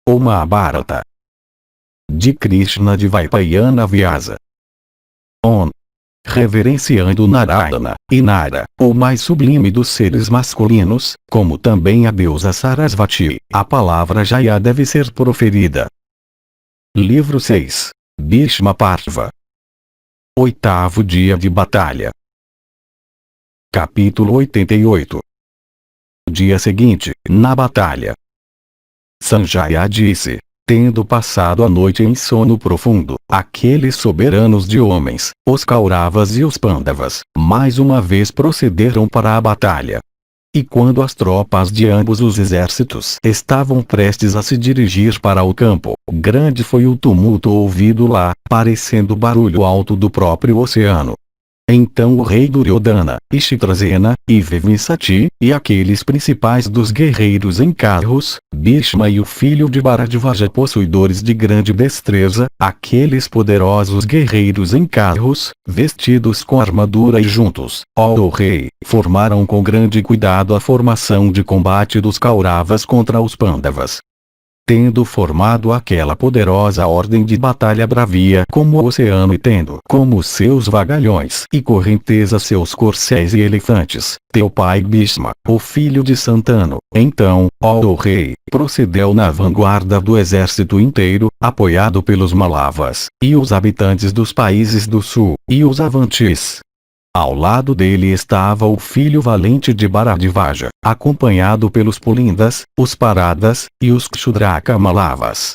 O Mahabharata. De Krishna de Vaipayana Vyasa. On. Reverenciando Narayana, e Nara, o mais sublime dos seres masculinos, como também a deusa Sarasvati, a palavra Jaya deve ser proferida. Livro 6. Bhishma Parva. Oitavo dia de batalha. Capítulo 88. Dia seguinte, na batalha. Sanjaya disse: tendo passado a noite em sono profundo, aqueles soberanos de homens, os Kauravas e os Pandavas, mais uma vez procederam para a batalha. E quando as tropas de ambos os exércitos estavam prestes a se dirigir para o campo, grande foi o tumulto ouvido lá, parecendo barulho alto do próprio oceano. Então o rei Duryodhana, e Chitrasena, e Vevensati, e aqueles principais dos guerreiros em carros, Bhishma e o filho de Bharadvaja possuidores de grande destreza, aqueles poderosos guerreiros em carros, vestidos com armadura e juntos, ó rei, formaram com grande cuidado a formação de combate dos Kauravas contra os Pandavas. Tendo formado aquela poderosa ordem de batalha bravia como o oceano e tendo como seus vagalhões e correnteza seus corcéis e elefantes, teu pai Bhishma, o filho de Santanu, então, ó rei, procedeu na vanguarda do exército inteiro, apoiado pelos Malavas, e os habitantes dos países do sul, e os Avantis. Ao lado dele estava o filho valente de Bharadvaja, acompanhado pelos Pulindas, os Paradas, e os Kshudraka Malavas.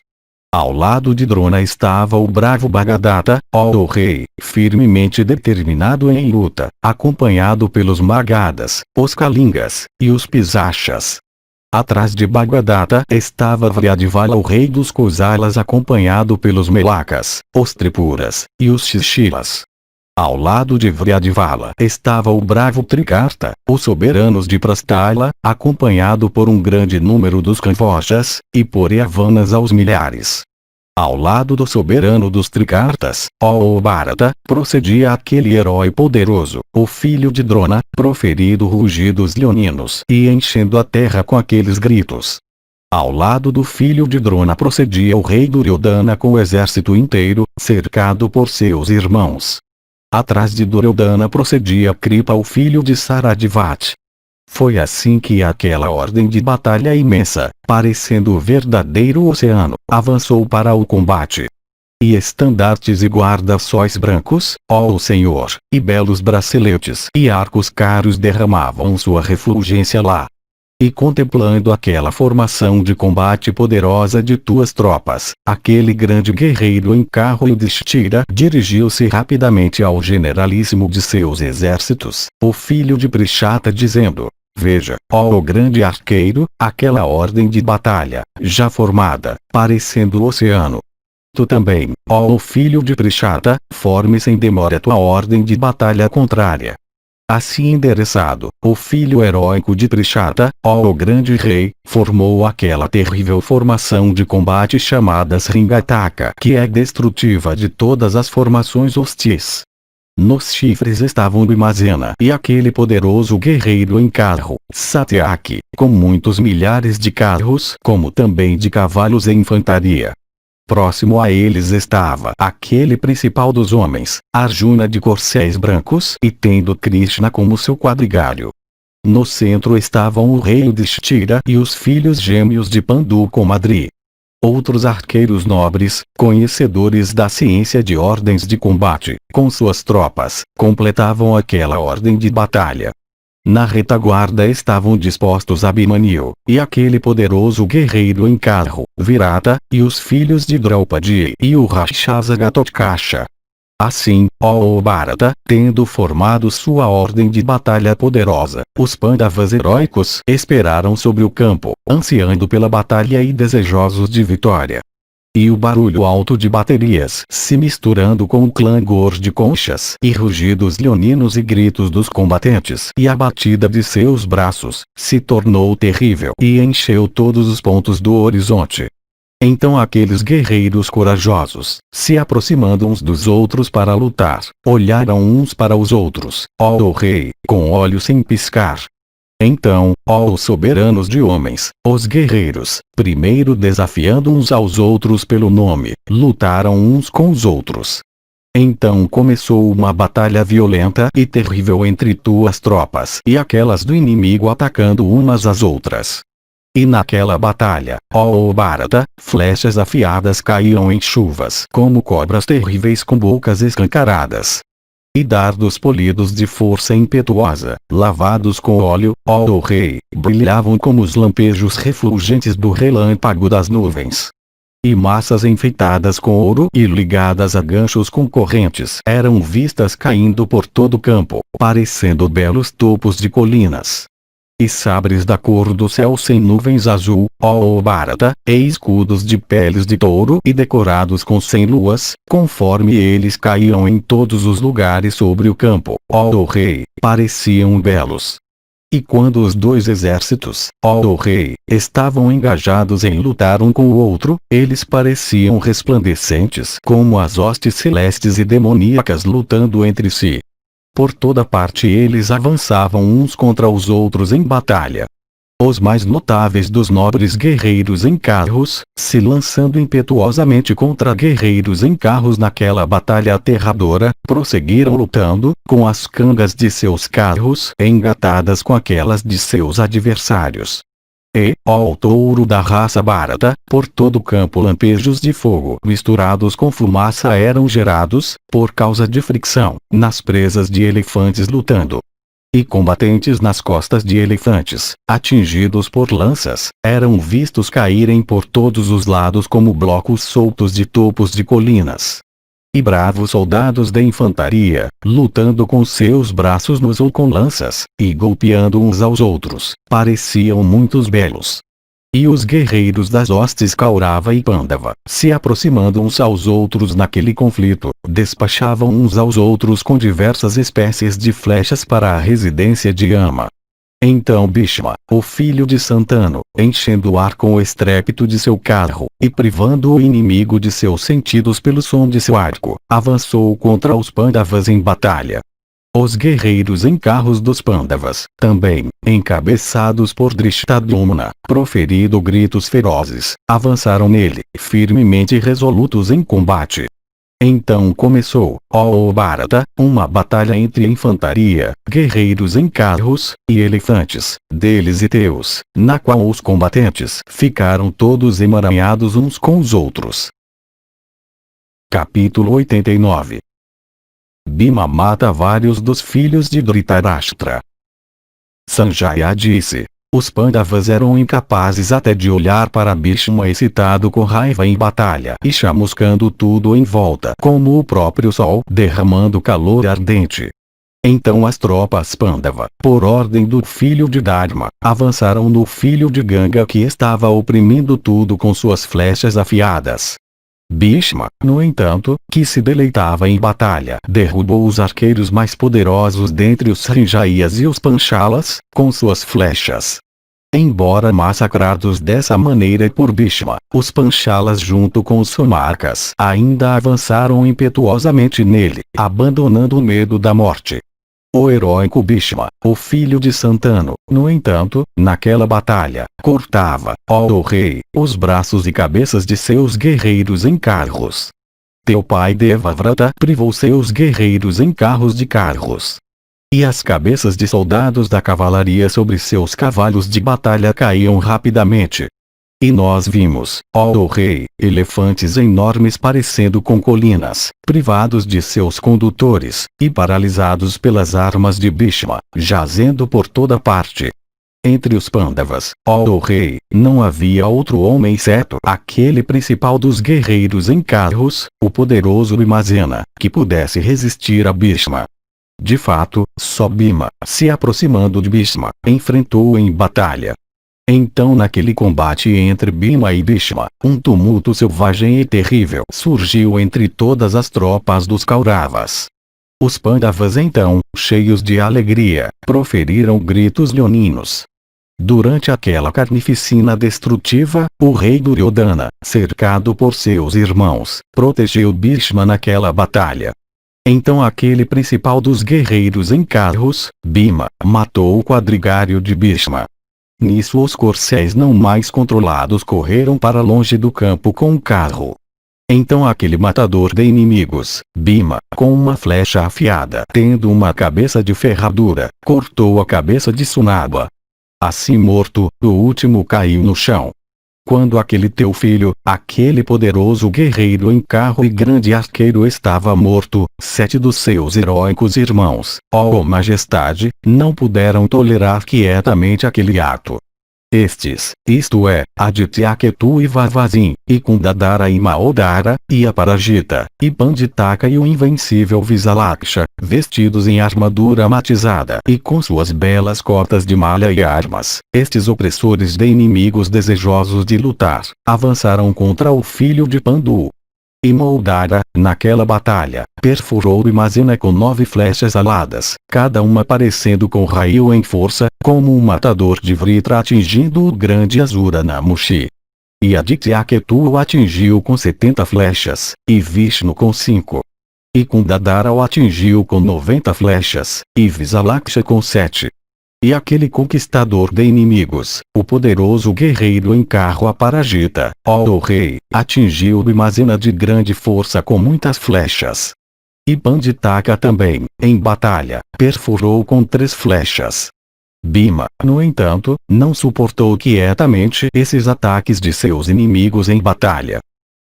Ao lado de Drona estava o bravo Bhagadatta, ó rei, firmemente determinado em luta, acompanhado pelos Magadas, os Kalingas, e os Pisachas. Atrás de Bhagadatta estava Vyadvala, o rei dos Kosalas, acompanhado pelos Melakas, os Tripuras, e os Shishilas. Ao lado de Vyadvala estava o bravo Trikarta, os soberanos de Prasthala, acompanhado por um grande número dos Kamvojas, e por Yavanas aos milhares. Ao lado do soberano dos Trikartas, ó Bharata, procedia aquele herói poderoso, o filho de Drona, proferindo rugidos leoninos e enchendo a terra com aqueles gritos. Ao lado do filho de Drona procedia o rei Duryodhana com o exército inteiro, cercado por seus irmãos. Atrás de Duryodhana procedia Kripa, o filho de Saradvati. Foi assim que aquela ordem de batalha imensa, parecendo o verdadeiro oceano, avançou para o combate. E estandartes e guarda-sóis brancos, ó Senhor, e belos braceletes e arcos caros derramavam sua refulgência lá. E contemplando aquela formação de combate poderosa de tuas tropas, aquele grande guerreiro em carro Yudhishthira dirigiu-se rapidamente ao generalíssimo de seus exércitos, o filho de Prishata, dizendo: veja, ó grande arqueiro, aquela ordem de batalha, já formada, parecendo o oceano. Tu também, ó filho de Prishata, forme sem demora tua ordem de batalha contrária. Assim endereçado, o filho heróico de Prishata, ó grande rei, formou aquela terrível formação de combate chamada Sringataka, que é destrutiva de todas as formações hostis. Nos chifres estavam Bhimazena e aquele poderoso guerreiro em carro, Satyaki, com muitos milhares de carros, como também de cavalos e infantaria. Próximo a eles estava aquele principal dos homens, Arjuna de corcéis brancos e tendo Krishna como seu quadrigário. No centro estavam o rei Yudhishthira e os filhos gêmeos de Pandu com Madri. Outros arqueiros nobres, conhecedores da ciência de ordens de combate, com suas tropas, completavam aquela ordem de batalha. Na retaguarda estavam dispostos Abhimanyu, e aquele poderoso guerreiro em carro, Virata, e os filhos de Draupadi e o Rakshasa Ghatotkasha. Assim, ó Bharata, tendo formado sua ordem de batalha poderosa, os Pandavas heróicos esperaram sobre o campo, ansiando pela batalha e desejosos de vitória. E o barulho alto de baterias se misturando com o clangor de conchas e rugidos leoninos e gritos dos combatentes e a batida de seus braços, se tornou terrível e encheu todos os pontos do horizonte. Então aqueles guerreiros corajosos, se aproximando uns dos outros para lutar, olharam uns para os outros, ó rei, com olhos sem piscar. Então, ó os soberanos de homens, os guerreiros, primeiro desafiando uns aos outros pelo nome, lutaram uns com os outros. Então começou uma batalha violenta e terrível entre tuas tropas e aquelas do inimigo atacando umas às outras. E naquela batalha, ó Bharata, flechas afiadas caíam em chuvas como cobras terríveis com bocas escancaradas. E dardos polidos de força impetuosa, lavados com óleo, ó rei, brilhavam como os lampejos refulgentes do relâmpago das nuvens. E massas enfeitadas com ouro e ligadas a ganchos com correntes eram vistas caindo por todo o campo, parecendo belos topos de colinas. E sabres da cor do céu sem nuvens azul, ó Bharata, e escudos de peles de touro e decorados com 100 luas, conforme eles caíam em todos os lugares sobre o campo, ó rei, pareciam belos. E quando os dois exércitos, ó rei, estavam engajados em lutar um com o outro, eles pareciam resplandecentes como as hostes celestes e demoníacas lutando entre si. Por toda parte eles avançavam uns contra os outros em batalha. Os mais notáveis dos nobres guerreiros em carros, se lançando impetuosamente contra guerreiros em carros naquela batalha aterradora, prosseguiram lutando, com as cangas de seus carros engatadas com aquelas de seus adversários. E, ó touro da raça Bharata, por todo o campo lampejos de fogo misturados com fumaça eram gerados, por causa de fricção, nas presas de elefantes lutando. E combatentes nas costas de elefantes, atingidos por lanças, eram vistos caírem por todos os lados como blocos soltos de topos de colinas. E bravos soldados da infantaria, lutando com seus braços nus ou com lanças, e golpeando uns aos outros, pareciam muitos belos. E os guerreiros das hostes Kaurava e Pandava, se aproximando uns aos outros naquele conflito, despachavam uns aos outros com diversas espécies de flechas para a residência de Yama. Então Bhishma, o filho de Santanu, enchendo o ar com o estrépito de seu carro, e privando o inimigo de seus sentidos pelo som de seu arco, avançou contra os Pandavas em batalha. Os guerreiros em carros dos Pandavas, também, encabeçados por Drishtadyumna, proferindo gritos ferozes, avançaram nele, firmemente resolutos em combate. Então começou, ó Bharata, uma batalha entre infantaria, guerreiros em carros, e elefantes, deles e teus, na qual os combatentes ficaram todos emaranhados uns com os outros. Capítulo 89. Bhima mata vários dos filhos de Dhritarashtra. Sanjaya disse: os Pandavas eram incapazes até de olhar para Bhishma excitado com raiva em batalha e chamuscando tudo em volta como o próprio sol derramando calor ardente. Então as tropas Pandava, por ordem do filho de Dharma, avançaram no filho de Ganga que estava oprimindo tudo com suas flechas afiadas. Bhishma, no entanto, que se deleitava em batalha, derrubou os arqueiros mais poderosos dentre os Sanjayas e os Panchalas, com suas flechas. Embora massacrados dessa maneira por Bhishma, os Panchalas junto com os Somarkas ainda avançaram impetuosamente nele, abandonando o medo da morte. O heróico Bhishma, o filho de Santanu, no entanto, naquela batalha, cortava, ó rei, os braços e cabeças de seus guerreiros em carros. Teu pai Devavrata privou seus guerreiros em carros de carros. E as cabeças de soldados da cavalaria sobre seus cavalos de batalha caíam rapidamente. E nós vimos, ó rei, elefantes enormes parecendo com colinas, privados de seus condutores, e paralisados pelas armas de Bhishma, jazendo por toda parte. Entre os Pandavas, ó rei, não havia outro homem exceto aquele principal dos guerreiros em carros, o poderoso Bhimazena, que pudesse resistir a Bhishma. De fato, só Bhima, se aproximando de Bhishma, enfrentou-o em batalha. Então naquele combate entre Bhima e Bhishma, um tumulto selvagem e terrível surgiu entre todas as tropas dos Kauravas. Os Pandavas então, cheios de alegria, proferiram gritos leoninos. Durante aquela carnificina destrutiva, o rei Duryodhana, cercado por seus irmãos, protegeu Bhishma naquela batalha. Então aquele principal dos guerreiros em carros, Bhima, matou o quadrigário de Bhishma. Nisso os corcéis não mais controlados correram para longe do campo com o carro. Então aquele matador de inimigos, Bhima, com uma flecha afiada tendo uma cabeça de ferradura, cortou a cabeça de Sunaba. Assim morto, o último caiu no chão. Quando aquele teu filho, aquele poderoso guerreiro em carro e grande arqueiro estava morto, 7 dos seus heróicos irmãos, ó majestade, não puderam tolerar quietamente aquele ato. Estes, isto é, Adityaketu e Vavazin, e Kundadara e Maodara, e Aparajita, e Panditaka e o invencível Visalaksha, vestidos em armadura matizada e com suas belas cotas de malha e armas, estes opressores de inimigos desejosos de lutar, avançaram contra o filho de Pandu. E Maodara, naquela batalha, perfurou Bhimazena com 9 flechas aladas, cada uma parecendo com raio em força, como um matador de Vritra atingindo o grande Asura-Namushi. E Adityaketu o atingiu com 70 flechas, e Vishnu com 5. E Kundadara o atingiu com 90 flechas, e Visalaksha com 7. E aquele conquistador de inimigos, o poderoso guerreiro em carro Aparajita, ó rei, atingiu Bhimazena de grande força com muitas flechas. E Panditaka também, em batalha, perfurou com 3 flechas. Bhima, no entanto, não suportou quietamente esses ataques de seus inimigos em batalha.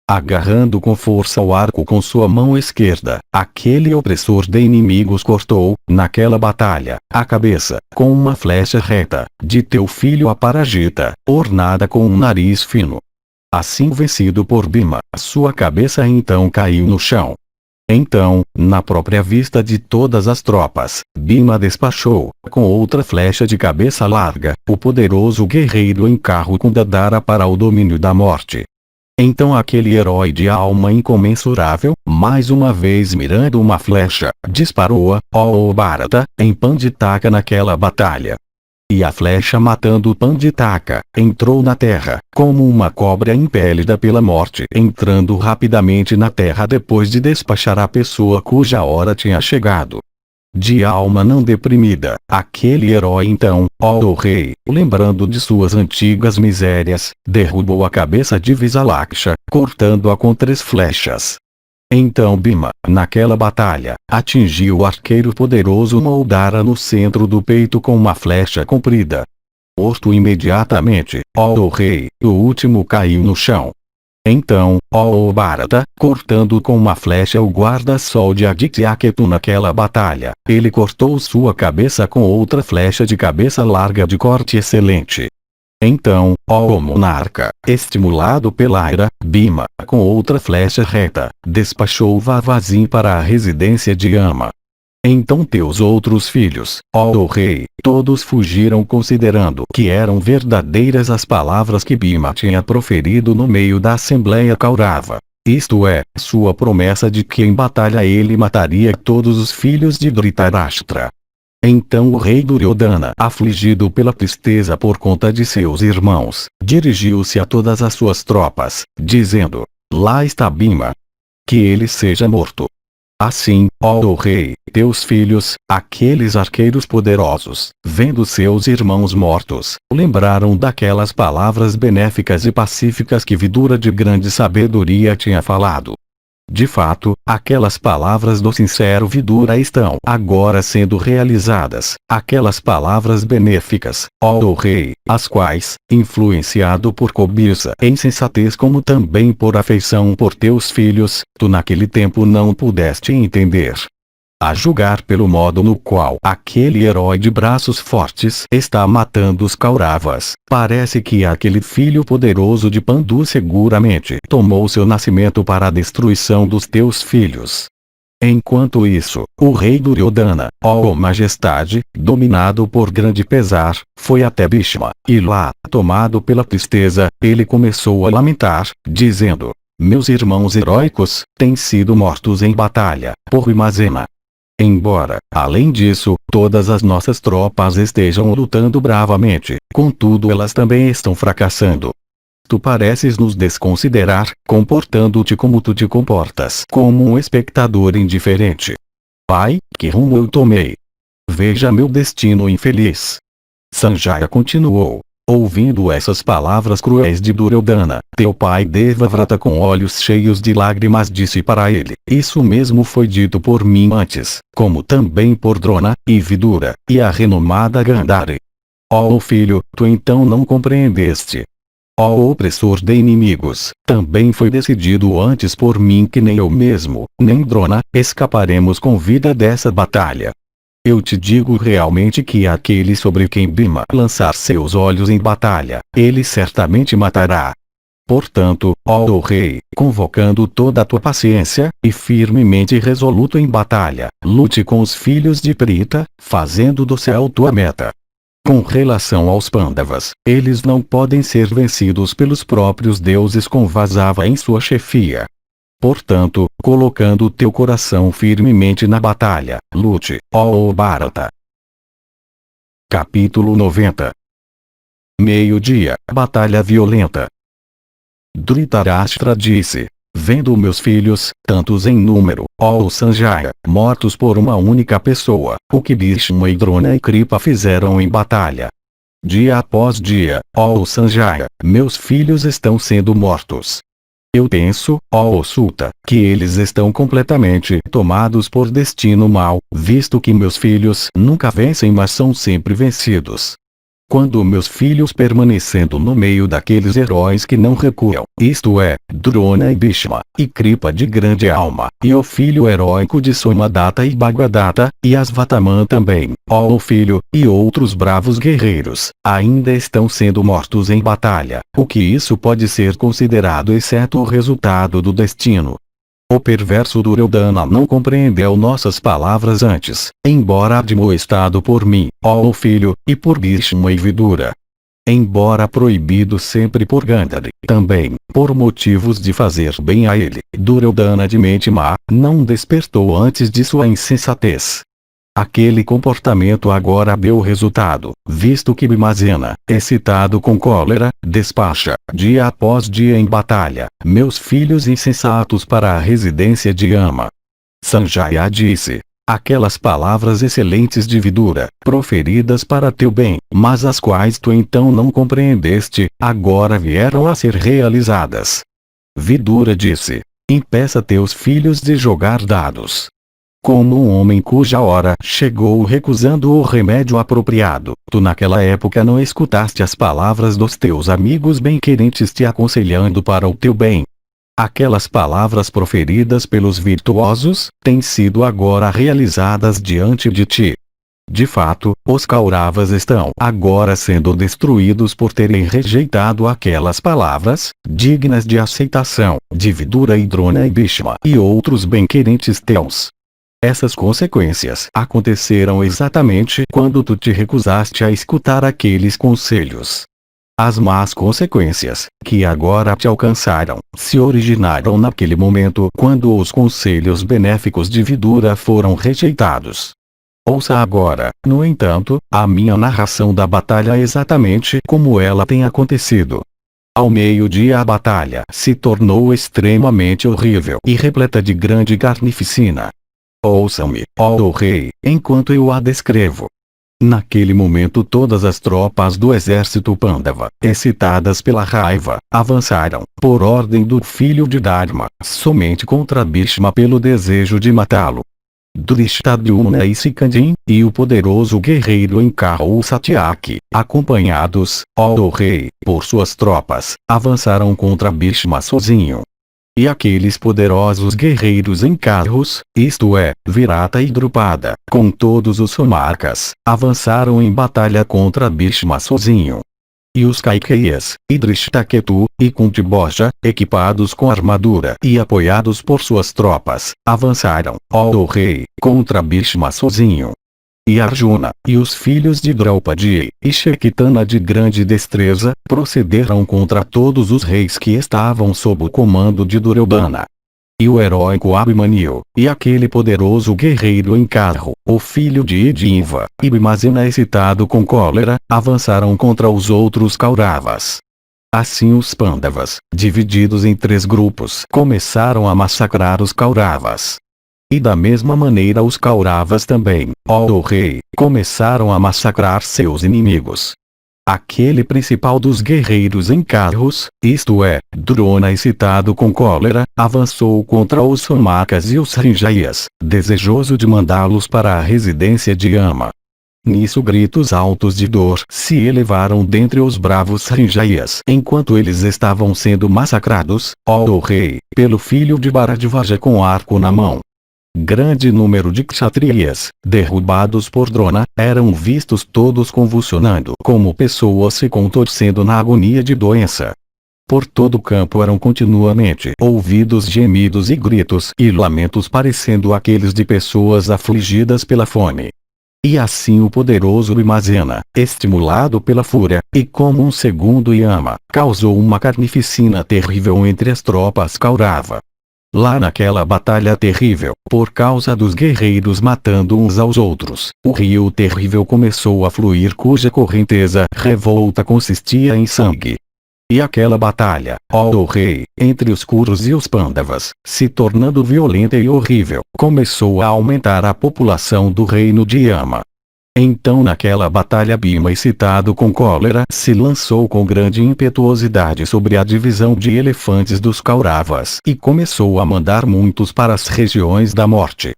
Agarrando com força o arco com sua mão esquerda, aquele opressor de inimigos cortou, naquela batalha, a cabeça, com uma flecha reta, de teu filho Aparajita, ornada com um nariz fino. Assim vencido por Bhima, sua cabeça então caiu no chão. Então, na própria vista de todas as tropas, Bhima despachou, com outra flecha de cabeça larga, o poderoso guerreiro em carro Kundadara para o domínio da morte. Então aquele herói de alma incomensurável, mais uma vez mirando uma flecha, disparou-a, ó Bharata, em Panditaka naquela batalha. E a flecha matando Panditaka, entrou na terra, como uma cobra impelida pela morte entrando rapidamente na terra depois de despachar a pessoa cuja hora tinha chegado. De alma não deprimida, aquele herói então, ó rei, lembrando de suas antigas misérias, derrubou a cabeça de Visalaksha, cortando-a com 3 flechas. Então Bhima, naquela batalha, atingiu o arqueiro poderoso Maodara no centro do peito com uma flecha comprida. Morto imediatamente, ó rei, o último caiu no chão. Então, ó Bharata, cortando com uma flecha o guarda-sol de Adityaketu naquela batalha, ele cortou sua cabeça com outra flecha de cabeça larga de corte excelente. Então, ó monarca, estimulado pela ira, Bhima, com outra flecha reta, despachou Vavazin para a residência de Ama. Então teus outros filhos, ó rei, todos fugiram considerando que eram verdadeiras as palavras que Bhima tinha proferido no meio da assembleia Kaurava. Isto é, sua promessa de que em batalha ele mataria todos os filhos de Dhritarashtra. Então o rei Duryodhana, afligido pela tristeza por conta de seus irmãos, dirigiu-se a todas as suas tropas, dizendo: lá está Bhima. Que ele seja morto. Assim, ó rei, teus filhos, aqueles arqueiros poderosos, vendo seus irmãos mortos, lembraram daquelas palavras benéficas e pacíficas que Vidura de grande sabedoria tinha falado. De fato, aquelas palavras do sincero Vidura estão agora sendo realizadas, aquelas palavras benéficas, ó rei, as quais, influenciado por cobiça e insensatez como também por afeição por teus filhos, tu naquele tempo não pudeste entender. A julgar pelo modo no qual aquele herói de braços fortes está matando os Kauravas, parece que aquele filho poderoso de Pandu seguramente tomou seu nascimento para a destruição dos teus filhos. Enquanto isso, o rei Duryodhana, ó majestade, dominado por grande pesar, foi até Bhishma, e lá, tomado pela tristeza, ele começou a lamentar, dizendo: meus irmãos heróicos, têm sido mortos em batalha, por Bhimazena. Embora, além disso, todas as nossas tropas estejam lutando bravamente, contudo elas também estão fracassando. Tu pareces nos desconsiderar, comportando-te como tu te comportas, como um espectador indiferente. Pai, que rumo eu tomei? Veja meu destino infeliz. Sanjaya continuou. Ouvindo essas palavras cruéis de Duryodhana, teu pai Devavrata, com olhos cheios de lágrimas, disse para ele: isso mesmo foi dito por mim antes, como também por Drona, e Vidura, e a renomada Gandhari. Ó filho, tu então não compreendeste. Ó opressor de inimigos, também foi decidido antes por mim que nem eu mesmo, nem Drona, escaparemos com vida dessa batalha. Eu te digo realmente que aquele sobre quem Bhima lançar seus olhos em batalha, ele certamente matará. Portanto, ó rei, convocando toda a tua paciência, e firmemente resoluto em batalha, lute com os filhos de Pritha, fazendo do céu tua meta. Com relação aos Pandavas, eles não podem ser vencidos pelos próprios deuses com Vasava em sua chefia. Portanto, colocando teu coração firmemente na batalha, lute, ó Bharata. Capítulo 90. Meio-dia, batalha violenta. Dhritarashtra disse: vendo meus filhos, tantos em número, ó Sanjaya, mortos por uma única pessoa, o que Bhishma e Drona e Kripa fizeram em batalha. Dia após dia, ó Sanjaya, meus filhos estão sendo mortos. Eu penso, ó Suta, que eles estão completamente tomados por destino mau, visto que meus filhos nunca vencem, mas são sempre vencidos. Quando meus filhos permanecendo no meio daqueles heróis que não recuam, isto é, Drona e Bhishma, e Kripa de grande alma, e o filho heróico de Somadatta e Bhagadatta, e Asvatthama também, ó filho, e outros bravos guerreiros, ainda estão sendo mortos em batalha, o que isso pode ser considerado exceto o resultado do destino? O perverso Duryodhana não compreendeu nossas palavras antes, embora admoestado por mim, ó filho, e por Bhishma e Vidura. Embora proibido sempre por Gandhari, também, por motivos de fazer bem a ele, Duryodhana de mente má, não despertou antes de sua insensatez. Aquele comportamento agora deu resultado, visto que Bhimazena, excitado com cólera, despacha, dia após dia em batalha, meus filhos insensatos para a residência de Yama. Sanjaya disse: aquelas palavras excelentes de Vidura, proferidas para teu bem, mas as quais tu então não compreendeste, agora vieram a ser realizadas. Vidura disse: impeça teus filhos de jogar dados. Como um homem cuja hora chegou recusando o remédio apropriado, tu naquela época não escutaste as palavras dos teus amigos bem-querentes te aconselhando para o teu bem. Aquelas palavras proferidas pelos virtuosos, têm sido agora realizadas diante de ti. De fato, os Kauravas estão agora sendo destruídos por terem rejeitado aquelas palavras, dignas de aceitação, de Vidura e Drona e Bhishma e outros bem-querentes teus. Essas consequências aconteceram exatamente quando tu te recusaste a escutar aqueles conselhos. As más consequências, que agora te alcançaram, se originaram naquele momento quando os conselhos benéficos de Vidura foram rejeitados. Ouça agora, no entanto, a minha narração da batalha exatamente como ela tem acontecido. Ao meio-dia a batalha se tornou extremamente horrível e repleta de grande carnificina. Ouçam-me, ó rei, enquanto eu a descrevo. Naquele momento todas as tropas do exército Pandava, excitadas pela raiva, avançaram, por ordem do filho de Dharma, somente contra Bhishma pelo desejo de matá-lo. Drishtadyumna e Sikandin, e o poderoso guerreiro em carro Satyaki, acompanhados, ó rei, por suas tropas, avançaram contra Bhishma sozinho. E aqueles poderosos guerreiros em carros, isto é, Virata e Drupada, com todos os Somarkas, avançaram em batalha contra Bhishma sozinho. E os Kaikeyas, e Drishtaketu, e Kuntibhoja, equipados com armadura e apoiados por suas tropas, avançaram, ó rei, contra Bhishma sozinho. E Arjuna, e os filhos de Draupadi, e Shekitana de grande destreza, procederam contra todos os reis que estavam sob o comando de Duryodhana. E o heróico Abhimanyu, e aquele poderoso guerreiro em carro, o filho de Idinva, e Bhimazena excitado com cólera, avançaram contra os outros Kauravas. Assim os Pandavas, divididos em 3 grupos, começaram a massacrar os Kauravas. E da mesma maneira os Kauravas também, ó rei, começaram a massacrar seus inimigos. Aquele principal dos guerreiros em carros, isto é, Drona excitado com cólera, avançou contra os Somakas e os Sanjayas, desejoso de mandá-los para a residência de Yama. Nisso gritos altos de dor se elevaram dentre os bravos Sanjayas enquanto eles estavam sendo massacrados, ó rei, pelo filho de Bharadvaja com arco na mão. Grande número de kshatriyas, derrubados por Drona, eram vistos todos convulsionando como pessoas se contorcendo na agonia de doença. Por todo o campo eram continuamente ouvidos gemidos e gritos e lamentos parecendo aqueles de pessoas afligidas pela fome. E assim o poderoso Bhimazena, estimulado pela fúria, e como um segundo Yama, causou uma carnificina terrível entre as tropas Kaurava. Lá naquela batalha terrível, por causa dos guerreiros matando uns aos outros, o rio terrível começou a fluir cuja correnteza revolta consistia em sangue. E aquela batalha, ó rei, entre os Kurus e os Pandavas, se tornando violenta e horrível, começou a aumentar a população do reino de Yama. Então naquela batalha Bhima excitado com cólera se lançou com grande impetuosidade sobre a divisão de elefantes dos Kauravas e começou a mandar muitos para as regiões da morte.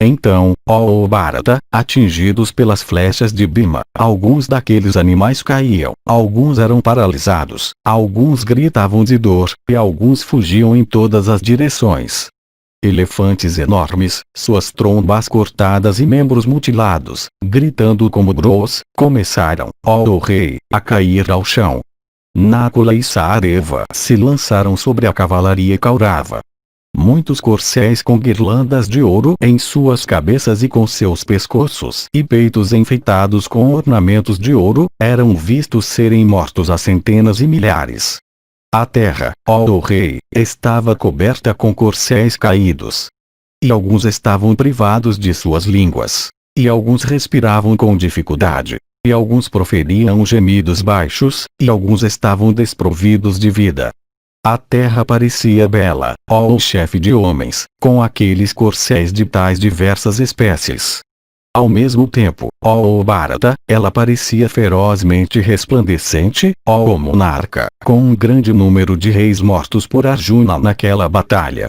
Então, ó Bharata, atingidos pelas flechas de Bhima, alguns daqueles animais caíam, alguns eram paralisados, alguns gritavam de dor, e alguns fugiam em todas as direções. Elefantes enormes, suas trombas cortadas e membros mutilados, gritando como bros, começaram, ó rei, a cair ao chão. Nakula e Saareva se lançaram sobre a cavalaria Kaurava. Muitos corcéis com guirlandas de ouro em suas cabeças e com seus pescoços e peitos enfeitados com ornamentos de ouro, eram vistos serem mortos a centenas e milhares. A terra, ó rei, estava coberta com corcéis caídos. E alguns estavam privados de suas línguas. E alguns respiravam com dificuldade. E alguns proferiam gemidos baixos, e alguns estavam desprovidos de vida. A terra parecia bela, ó chefe de homens, com aqueles corcéis de tais diversas espécies. Ao mesmo tempo, ó Bharata, ela parecia ferozmente resplandecente, ó monarca, com um grande número de reis mortos por Arjuna naquela batalha.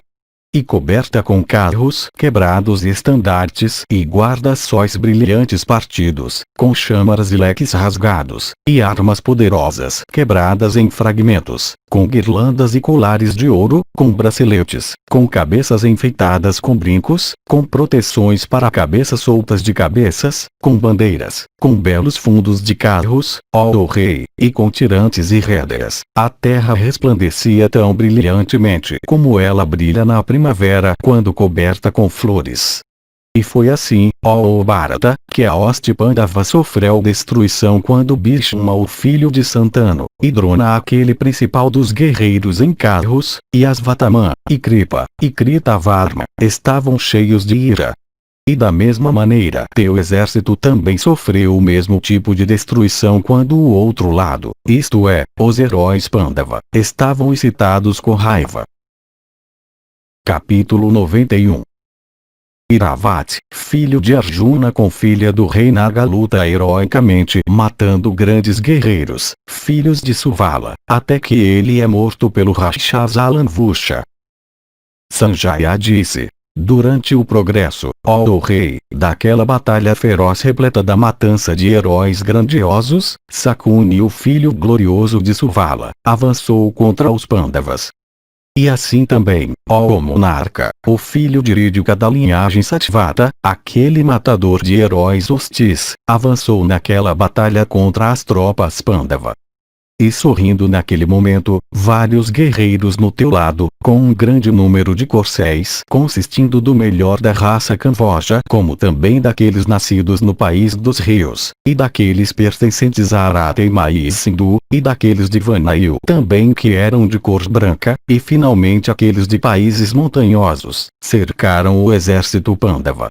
E coberta com carros quebrados e estandartes e guarda-sóis brilhantes partidos, com chamaras e leques rasgados, e armas poderosas quebradas em fragmentos, com guirlandas e colares de ouro, com braceletes, com cabeças enfeitadas com brincos, com proteções para cabeças soltas de cabeças, com bandeiras, com belos fundos de carros, ó rei, e com tirantes e rédeas. A terra resplandecia tão brilhantemente como ela brilha na primavera quando coberta com flores. E foi assim, ó Bharata, que a hoste Pandava sofreu destruição quando Bhishma o filho de Santanu, e Drona aquele principal dos guerreiros em carros, e Asvatthama, e Kripa, e Kritavarma, estavam cheios de ira. E da mesma maneira teu exército também sofreu o mesmo tipo de destruição quando o outro lado, isto é, os heróis Pandava, estavam excitados com raiva. Capítulo 91. Iravati, filho de Arjuna com filha do rei Naga luta heroicamente matando grandes guerreiros, filhos de Suvala, até que ele é morto pelo Rakshasa Lanvusha. Sanjaya disse: durante o progresso, ó rei, daquela batalha feroz repleta da matança de heróis grandiosos, Sakuni o filho glorioso de Suvala, avançou contra os Pandavas. E assim também, ó monarca, o filho de Rídica da linhagem Satvata, aquele matador de heróis hostis, avançou naquela batalha contra as tropas Pandava. E sorrindo naquele momento, vários guerreiros no teu lado, com um grande número de corcéis consistindo do melhor da raça Kamvoja como também daqueles nascidos no país dos rios, e daqueles pertencentes a Arata e Maíz Sindhu, e daqueles de Vanayu também que eram de cor branca, e finalmente aqueles de países montanhosos, cercaram o exército Pandava.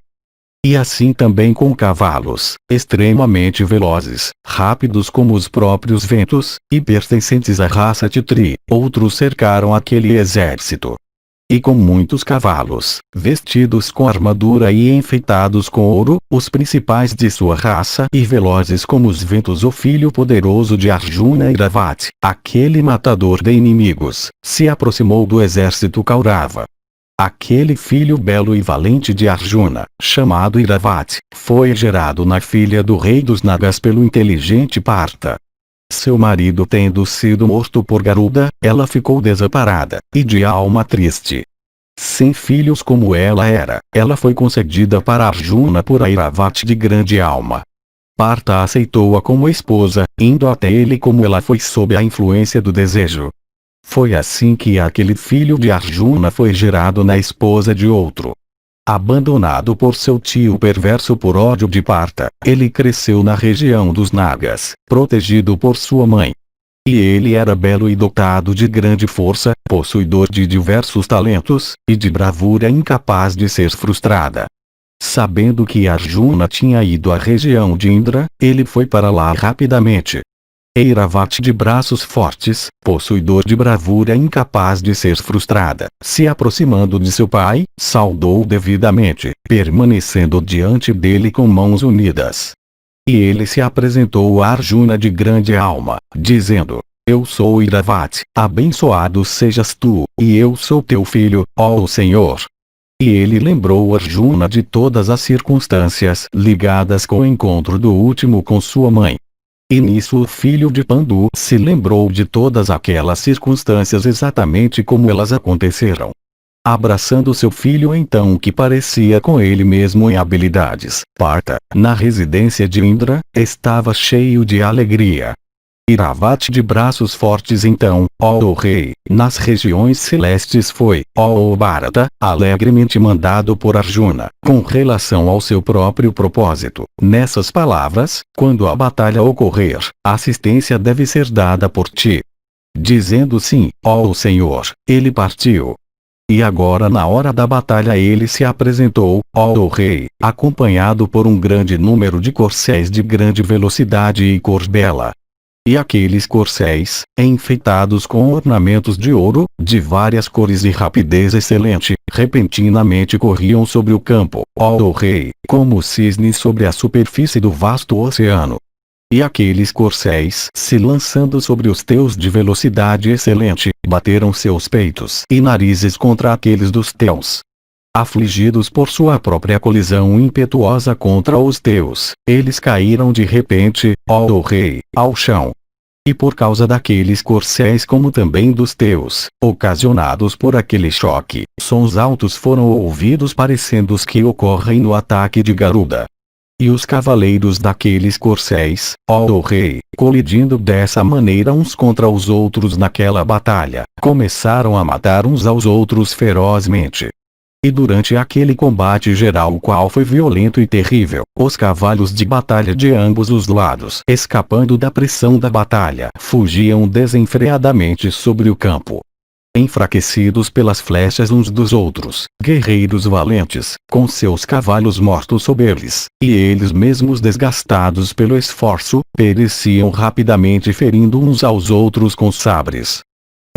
E assim também com cavalos, extremamente velozes, rápidos como os próprios ventos, e pertencentes à raça Titri, outros cercaram aquele exército. e com muitos cavalos, vestidos com armadura e enfeitados com ouro, os principais de sua raça e velozes como os ventos. O filho poderoso de Arjuna, Iravati, aquele matador de inimigos, se aproximou do exército Kaurava. Aquele filho belo e valente de Arjuna, chamado Iravati, foi gerado na filha do rei dos Nagas pelo inteligente Partha. Seu marido tendo sido morto por Garuda, ela ficou desamparada, e de alma triste. Sem filhos como ela era, ela foi concedida para Arjuna por Iravati de grande alma. Partha aceitou-a como esposa, indo até ele como ela foi sob a influência do desejo. Foi assim que aquele filho de Arjuna foi gerado na esposa de outro. Abandonado por seu tio perverso por ódio de Partha, ele cresceu na região dos Nagas, protegido por sua mãe. E ele era belo e dotado de grande força, possuidor de diversos talentos, e de bravura incapaz de ser frustrada. Sabendo que Arjuna tinha ido à região de Indra, ele foi para lá rapidamente. Iravati de braços fortes, possuidor de bravura incapaz de ser frustrada, se aproximando de seu pai, saudou devidamente, permanecendo diante dele com mãos unidas. E ele se apresentou a Arjuna de grande alma, dizendo: Eu sou Iravati, abençoado sejas tu, e eu sou teu filho, ó Senhor. E ele lembrou Arjuna de todas as circunstâncias ligadas com o encontro do último com sua mãe. E nisso o filho de Pandu se lembrou de todas aquelas circunstâncias exatamente como elas aconteceram. Abraçando seu filho então que parecia com ele mesmo em habilidades, Partha, na residência de Indra, estava cheio de alegria. Iravati de braços fortes então, ó rei, nas regiões celestes foi, ó Bharata, alegremente mandado por Arjuna, com relação ao seu próprio propósito. Nessas palavras, quando a batalha ocorrer, assistência deve ser dada por ti. Dizendo sim, ó Senhor, ele partiu. E agora na hora da batalha ele se apresentou, ó rei, acompanhado por um grande número de corcéis de grande velocidade e cor bela. E aqueles corcéis, enfeitados com ornamentos de ouro, de várias cores e rapidez excelente, repentinamente corriam sobre o campo, ó rei, como cisnes sobre a superfície do vasto oceano. E aqueles corcéis, se lançando sobre os teus de velocidade excelente, bateram seus peitos e narizes contra aqueles dos teus. Afligidos por sua própria colisão impetuosa contra os teus, eles caíram de repente, ó rei, ao chão. E por causa daqueles corcéis como também dos teus, ocasionados por aquele choque, sons altos foram ouvidos parecendo os que ocorrem no ataque de Garuda. E os cavaleiros daqueles corcéis, ó rei, colidindo dessa maneira uns contra os outros naquela batalha, começaram a matar uns aos outros ferozmente. E durante aquele combate geral o qual foi violento e terrível, os cavalos de batalha de ambos os lados, escapando da pressão da batalha, fugiam desenfreadamente sobre o campo. Enfraquecidos pelas flechas uns dos outros, guerreiros valentes, com seus cavalos mortos sob eles, e eles mesmos desgastados pelo esforço, pereciam rapidamente ferindo uns aos outros com sabres.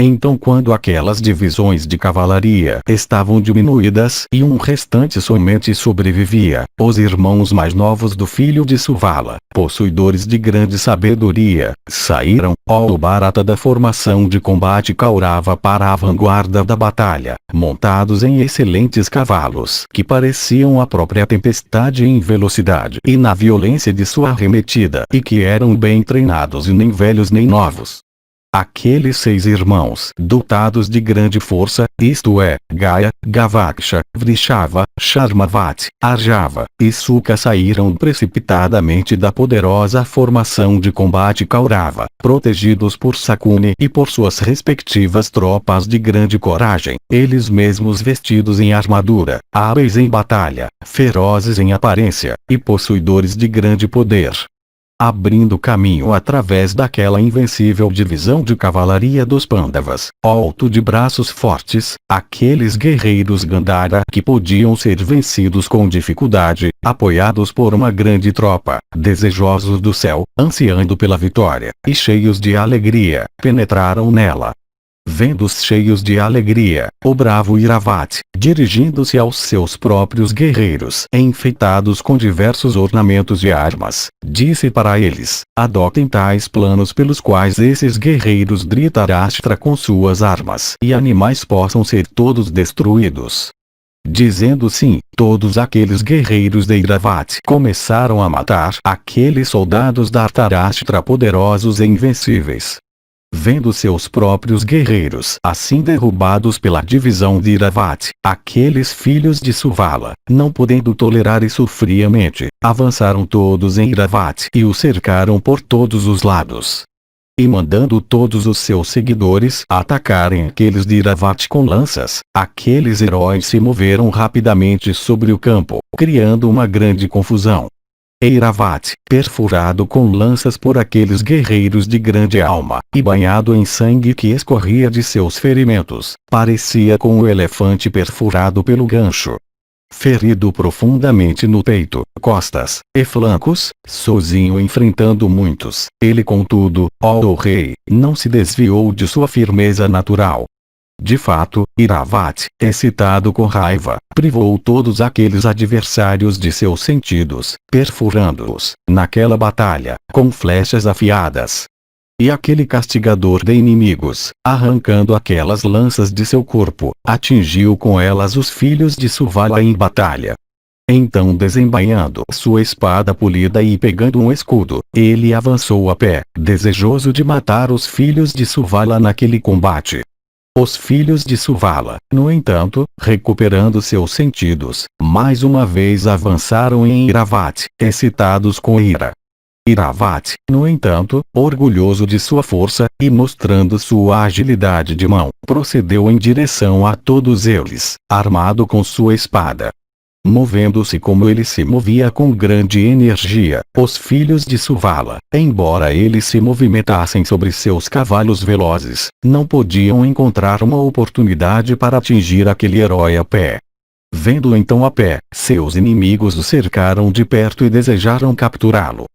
Então quando aquelas divisões de cavalaria estavam diminuídas e um restante somente sobrevivia, os irmãos mais novos do filho de Suvala, possuidores de grande sabedoria, saíram, ó Bharata, da formação de combate Kaurava para a vanguarda da batalha, montados em excelentes cavalos que pareciam a própria tempestade em velocidade e na violência de sua arremetida e que eram bem treinados e nem velhos nem novos. Aqueles 6 irmãos, dotados de grande força, isto é, Gaya, Gavaksha, Vrishava, Charmavati, Arjava e Suka, saíram precipitadamente da poderosa formação de combate Kaurava, protegidos por Sakuni e por suas respectivas tropas de grande coragem, eles mesmos vestidos em armadura, hábeis em batalha, ferozes em aparência, e possuidores de grande poder. Abrindo caminho através daquela invencível divisão de cavalaria dos Pandavas, alto de braços fortes, aqueles guerreiros Gandhara que podiam ser vencidos com dificuldade, apoiados por uma grande tropa, desejosos do céu, ansiando pela vitória, e cheios de alegria, penetraram nela. Vendo-os cheios de alegria, o bravo Iravate, dirigindo-se aos seus próprios guerreiros enfeitados com diversos ornamentos de armas, disse para eles: adotem tais planos pelos quais esses guerreiros Dhritarashtra com suas armas e animais possam ser todos destruídos. Dizendo sim, todos aqueles guerreiros de Iravate começaram a matar aqueles soldados da Dhritarashtra poderosos e invencíveis. Vendo seus próprios guerreiros assim derrubados pela divisão de Iravate, aqueles filhos de Suvala, não podendo tolerar isso friamente, avançaram todos em Iravate e o cercaram por todos os lados. E mandando todos os seus seguidores atacarem aqueles de Iravate com lanças, aqueles heróis se moveram rapidamente sobre o campo, criando uma grande confusão. Iravate, perfurado com lanças por aqueles guerreiros de grande alma, e banhado em sangue que escorria de seus ferimentos, parecia com um elefante perfurado pelo gancho. Ferido profundamente no peito, costas, e flancos, sozinho enfrentando muitos, ele contudo, ó rei, não se desviou de sua firmeza natural. De fato, Iravate, excitado com raiva, privou todos aqueles adversários de seus sentidos, perfurando-os, naquela batalha, com flechas afiadas. E aquele castigador de inimigos, arrancando aquelas lanças de seu corpo, atingiu com elas os filhos de Suvala em batalha. Então, desembainhando sua espada polida e pegando um escudo, ele avançou a pé, desejoso de matar os filhos de Suvala naquele combate. Os filhos de Suvala, no entanto, recuperando seus sentidos, mais uma vez avançaram em Iravate, excitados com ira. Iravate, no entanto, orgulhoso de sua força, e mostrando sua agilidade de mão, procedeu em direção a todos eles, armado com sua espada. Movendo-se como ele se movia com grande energia, os filhos de Suvala, embora eles se movimentassem sobre seus cavalos velozes, não podiam encontrar uma oportunidade para atingir aquele herói a pé. Vendo-o então a pé, seus inimigos o cercaram de perto e desejaram capturá-lo.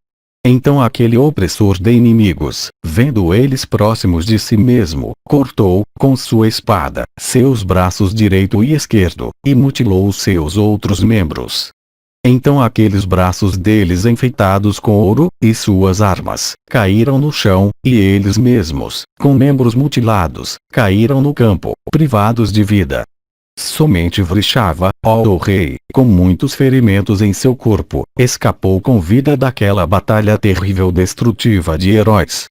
Então aquele opressor de inimigos, vendo eles próximos de si mesmo, cortou, com sua espada, seus braços direito e esquerdo, e mutilou os seus outros membros. Então aqueles braços deles enfeitados com ouro, e suas armas, caíram no chão, e eles mesmos, com membros mutilados, caíram no campo, privados de vida. Somente Vrishava, ó rei, com muitos ferimentos em seu corpo, escapou com vida daquela batalha terrível destrutiva de heróis.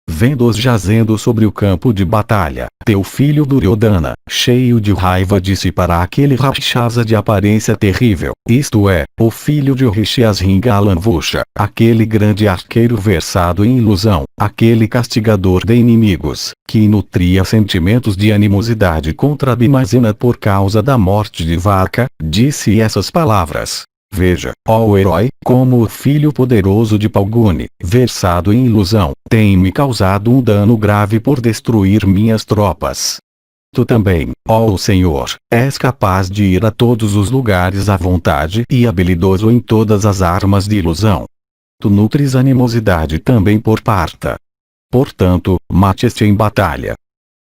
Vendo-os jazendo sobre o campo de batalha, teu filho Duryodhana, cheio de raiva, disse para aquele Rakshasa de aparência terrível, isto é, o filho de Rishyasringalanvusha, aquele grande arqueiro versado em ilusão, aquele castigador de inimigos, que nutria sentimentos de animosidade contra Bhimasena por causa da morte de Varka, disse essas palavras: veja, ó herói, como o filho poderoso de Palguni, versado em ilusão, tem me causado um dano grave por destruir minhas tropas. Tu também, ó Senhor, és capaz de ir a todos os lugares à vontade e habilidoso em todas as armas de ilusão. Tu nutres animosidade também por Partha. Portanto, mate-este em batalha.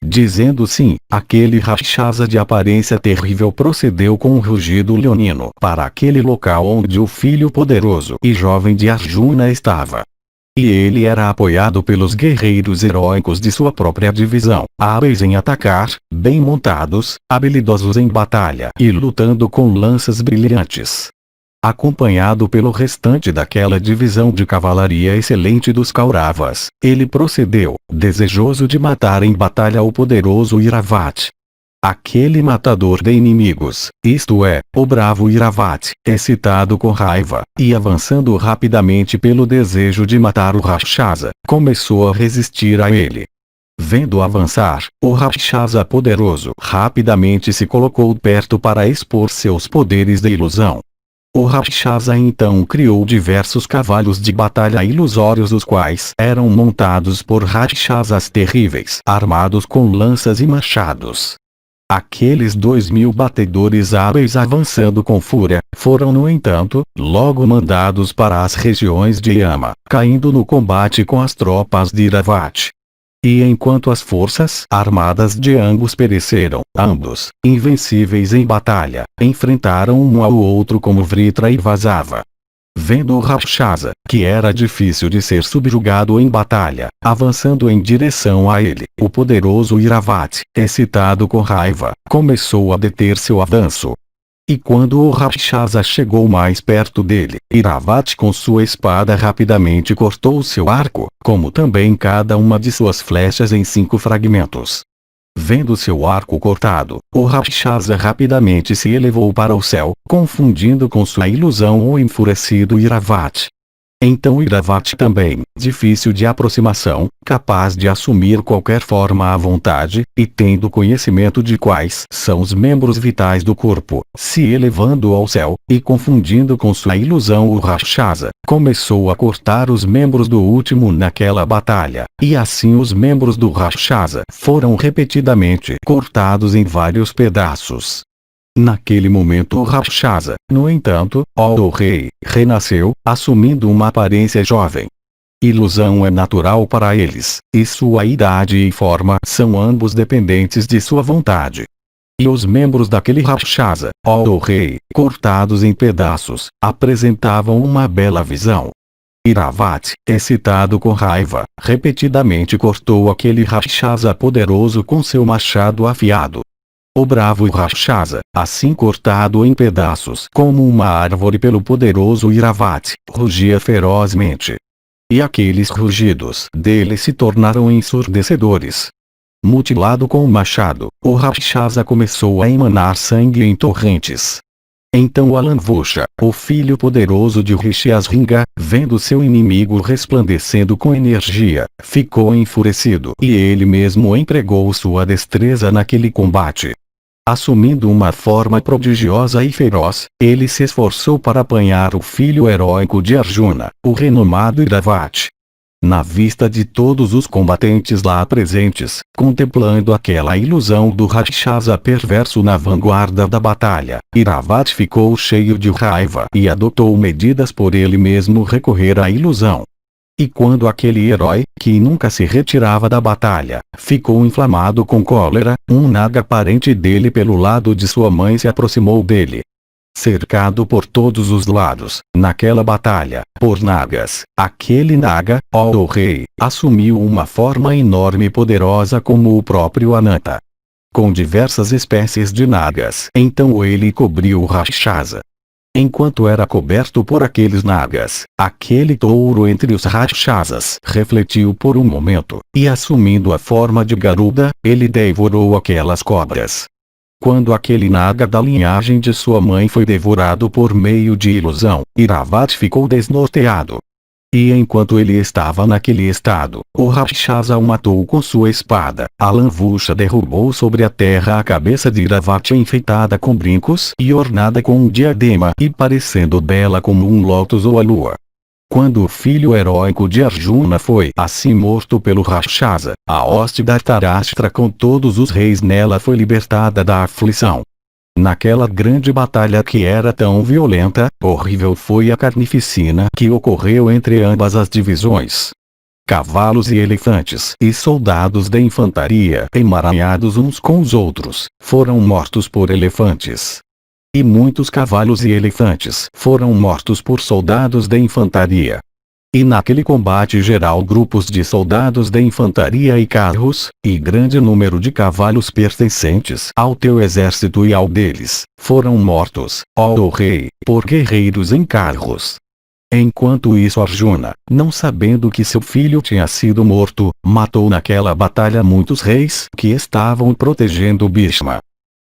Dizendo sim, aquele Rakshasa de aparência terrível procedeu com um rugido leonino para aquele local onde o filho poderoso e jovem de Arjuna estava. E ele era apoiado pelos guerreiros heróicos de sua própria divisão, hábeis em atacar, bem montados, habilidosos em batalha e lutando com lanças brilhantes. Acompanhado pelo restante daquela divisão de cavalaria excelente dos Kauravas, ele procedeu, desejoso de matar em batalha o poderoso Iravate. Aquele matador de inimigos, isto é, o bravo Iravate, excitado com raiva, e avançando rapidamente pelo desejo de matar o Rakshasa, começou a resistir a ele. Vendo avançar, o Rakshasa poderoso rapidamente se colocou perto para expor seus poderes de ilusão. O Rakshasa então criou diversos cavalos de batalha ilusórios, os quais eram montados por Rakshasas terríveis, armados com lanças e machados. Aqueles 2000 batedores hábeis avançando com fúria, foram no entanto, logo mandados para as regiões de Yama, caindo no combate com as tropas de Iravate. E enquanto as forças armadas de ambos pereceram, ambos, invencíveis em batalha, enfrentaram um ao outro como Vritra e Vasava. Vendo o Rakshasa, que era difícil de ser subjugado em batalha, avançando em direção a ele, o poderoso Iravati, excitado com raiva, começou a deter seu avanço. E quando o Rakshasa chegou mais perto dele, Iravati com sua espada rapidamente cortou seu arco, como também cada uma de suas flechas em 5 fragmentos. Vendo seu arco cortado, o Rakshasa rapidamente se elevou para o céu, confundindo com sua ilusão o enfurecido Iravati. Então Iravati também, difícil de aproximação, capaz de assumir qualquer forma à vontade, e tendo conhecimento de quais são os membros vitais do corpo, se elevando ao céu, e confundindo com sua ilusão o Rakshasa, começou a cortar os membros do último naquela batalha, e assim os membros do Rakshasa foram repetidamente cortados em vários pedaços. Naquele momento o Rakshasa, no entanto, o rei, renasceu, assumindo uma aparência jovem. Ilusão é natural para eles, e sua idade e forma são ambos dependentes de sua vontade. E os membros daquele Rakshasa, o rei, cortados em pedaços, apresentavam uma bela visão. Iravati, excitado com raiva, repetidamente cortou aquele Rakshasa poderoso com seu machado afiado. O bravo Rakshasa, assim cortado em pedaços como uma árvore pelo poderoso Iravati, rugia ferozmente. E aqueles rugidos dele se tornaram ensurdecedores. Mutilado com o machado, o Rakshasa começou a emanar sangue em torrentes. Então Alanvusha, o filho poderoso de Rishyasringa, vendo seu inimigo resplandecendo com energia, ficou enfurecido e ele mesmo empregou sua destreza naquele combate. Assumindo uma forma prodigiosa e feroz, ele se esforçou para apanhar o filho heróico de Arjuna, o renomado Iravati. Na vista de todos os combatentes lá presentes, contemplando aquela ilusão do Rakshasa perverso na vanguarda da batalha, Iravati ficou cheio de raiva e adotou medidas por ele mesmo recorrer à ilusão. E quando aquele herói, que nunca se retirava da batalha, ficou inflamado com cólera, um naga parente dele pelo lado de sua mãe se aproximou dele. Cercado por todos os lados, naquela batalha, por nagas, aquele naga, o rei, assumiu uma forma enorme e poderosa como o próprio Ananta. Com diversas espécies de nagas, então ele cobriu o Rakshasa. Enquanto era coberto por aqueles nagas, aquele touro entre os Rakshasas refletiu por um momento, e assumindo a forma de Garuda, ele devorou aquelas cobras. Quando aquele naga da linhagem de sua mãe foi devorado por meio de ilusão, Iravati ficou desnorteado. E enquanto ele estava naquele estado, o Rakshasa o matou com sua espada. Alanvusha derrubou sobre a terra a cabeça de Iravati enfeitada com brincos e ornada com um diadema e parecendo bela como um lótus ou a lua. Quando o filho heróico de Arjuna foi assim morto pelo Rakshasa, a hoste da Dhritarashtra com todos os reis nela foi libertada da aflição. Naquela grande batalha que era tão violenta, horrível foi a carnificina que ocorreu entre ambas as divisões. Cavalos e elefantes e soldados da infantaria, emaranhados uns com os outros, foram mortos por elefantes. E muitos cavalos e elefantes foram mortos por soldados da infantaria. E naquele combate geral grupos de soldados da infantaria e carros, e grande número de cavalos pertencentes ao teu exército e ao deles, foram mortos, ó rei, por guerreiros em carros. Enquanto isso Arjuna, não sabendo que seu filho tinha sido morto, matou naquela batalha muitos reis que estavam protegendo Bhishma.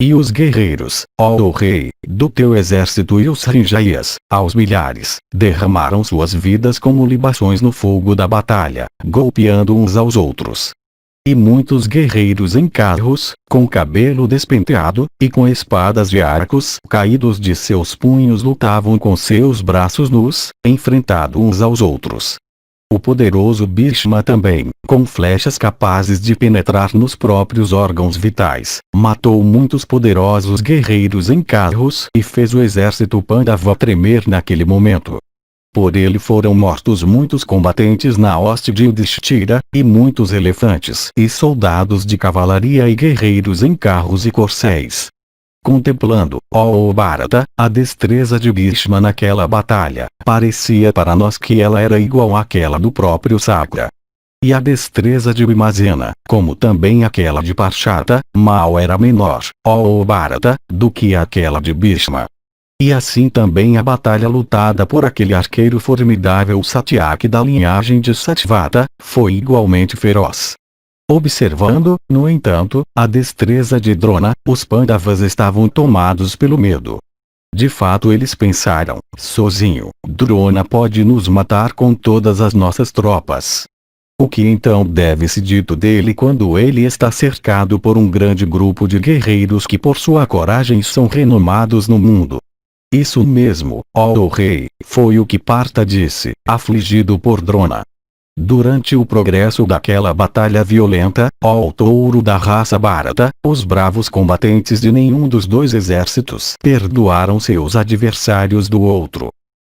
E os guerreiros, ó rei, do teu exército e os Sanjayas, aos milhares, derramaram suas vidas como libações no fogo da batalha, golpeando uns aos outros. E muitos guerreiros em carros, com cabelo despenteado, e com espadas e arcos caídos de seus punhos lutavam com seus braços nus, enfrentando uns aos outros. O poderoso Bhishma também, com flechas capazes de penetrar nos próprios órgãos vitais, matou muitos poderosos guerreiros em carros e fez o exército Pandava tremer naquele momento. Por ele foram mortos muitos combatentes na hoste de Yudhishthira, e muitos elefantes e soldados de cavalaria e guerreiros em carros e corcéis. Contemplando, ó Bharata, a destreza de Bhishma naquela batalha, parecia para nós que ela era igual àquela do próprio Sakra. E a destreza de Bhimazena, como também aquela de Parshata, mal era menor, ó Bharata, do que aquela de Bhishma. E assim também a batalha lutada por aquele arqueiro formidável Satyaki da linhagem de Satyavata, foi igualmente feroz. Observando, no entanto, a destreza de Drona, os Pandavas estavam tomados pelo medo. De fato eles pensaram, sozinho, Drona pode nos matar com todas as nossas tropas. O que então deve ser dito dele quando ele está cercado por um grande grupo de guerreiros que por sua coragem são renomados no mundo? Isso mesmo, ó rei, foi o que Partha disse, afligido por Drona. Durante o progresso daquela batalha violenta, ó touro da raça Bharata, os bravos combatentes de nenhum dos dois exércitos perdoaram seus adversários do outro.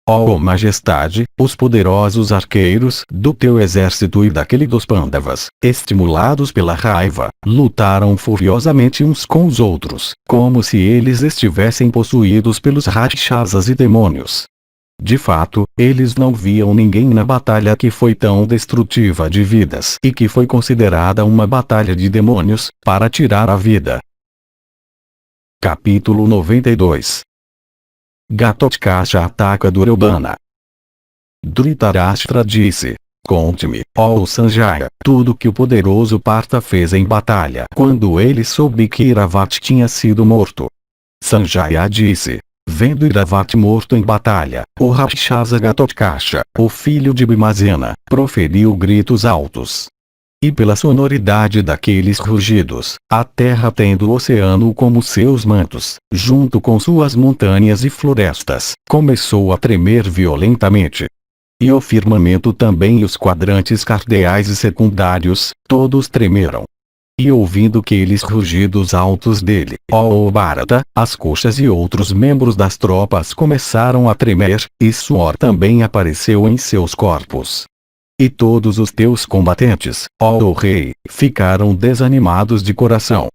Ó majestade, os poderosos arqueiros do teu exército e daquele dos Pandavas, estimulados pela raiva, lutaram furiosamente uns com os outros, como se eles estivessem possuídos pelos Rakshasas e demônios. De fato, eles não viam ninguém na batalha que foi tão destrutiva de vidas e que foi considerada uma batalha de demônios, para tirar a vida. Capítulo 92. Ghatotkasha ataca Duryodhana. Dhritarashtra disse: Conte-me, ó Sanjaya, tudo que o poderoso Partha fez em batalha quando ele soube que Iravati tinha sido morto. Sanjaya disse: Vendo Iravati morto em batalha, o Rakshasa Ghatotkasha, o filho de Bhimazena, proferiu gritos altos. E pela sonoridade daqueles rugidos, a terra tendo o oceano como seus mantos, junto com suas montanhas e florestas, começou a tremer violentamente. E o firmamento também e os quadrantes cardeais e secundários, todos tremeram. E ouvindo aqueles rugidos altos dele, ó Bharata, as coxas e outros membros das tropas começaram a tremer, e suor também apareceu em seus corpos. E todos os teus combatentes, ó rei, ficaram desanimados de coração.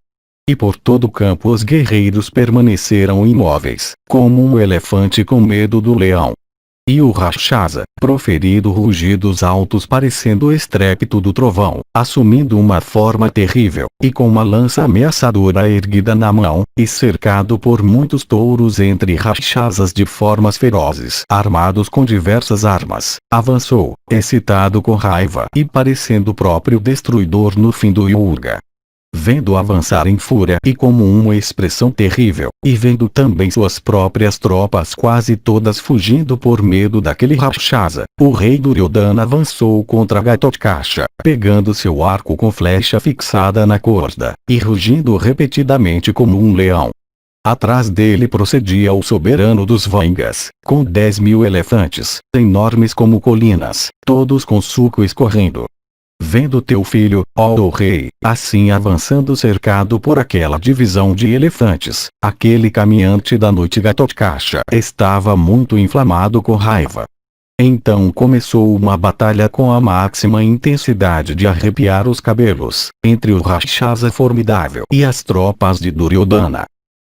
E por todo o campo os guerreiros permaneceram imóveis, como um elefante com medo do leão. E o Rakshasa, proferindo rugidos altos parecendo o estrépito do trovão, assumindo uma forma terrível, e com uma lança ameaçadora erguida na mão, e cercado por muitos touros entre Rakshasas de formas ferozes, armados com diversas armas, avançou, excitado com raiva e parecendo o próprio destruidor no fim do Yuga. Vendo avançar em fúria e como uma expressão terrível, e vendo também suas próprias tropas quase todas fugindo por medo daquele Rakshasa, o rei Duryodhana avançou contra Ghatotkasha, pegando seu arco com flecha fixada na corda, e rugindo repetidamente como um leão. Atrás dele procedia o soberano dos Vangas, com 10.000 elefantes, enormes como colinas, todos com suco escorrendo. Vendo teu filho, ó rei, assim avançando cercado por aquela divisão de elefantes, aquele caminhante da noite Ghatotkasha estava muito inflamado com raiva. Então começou uma batalha com a máxima intensidade de arrepiar os cabelos, entre o Rakshasa formidável e as tropas de Duryodhana.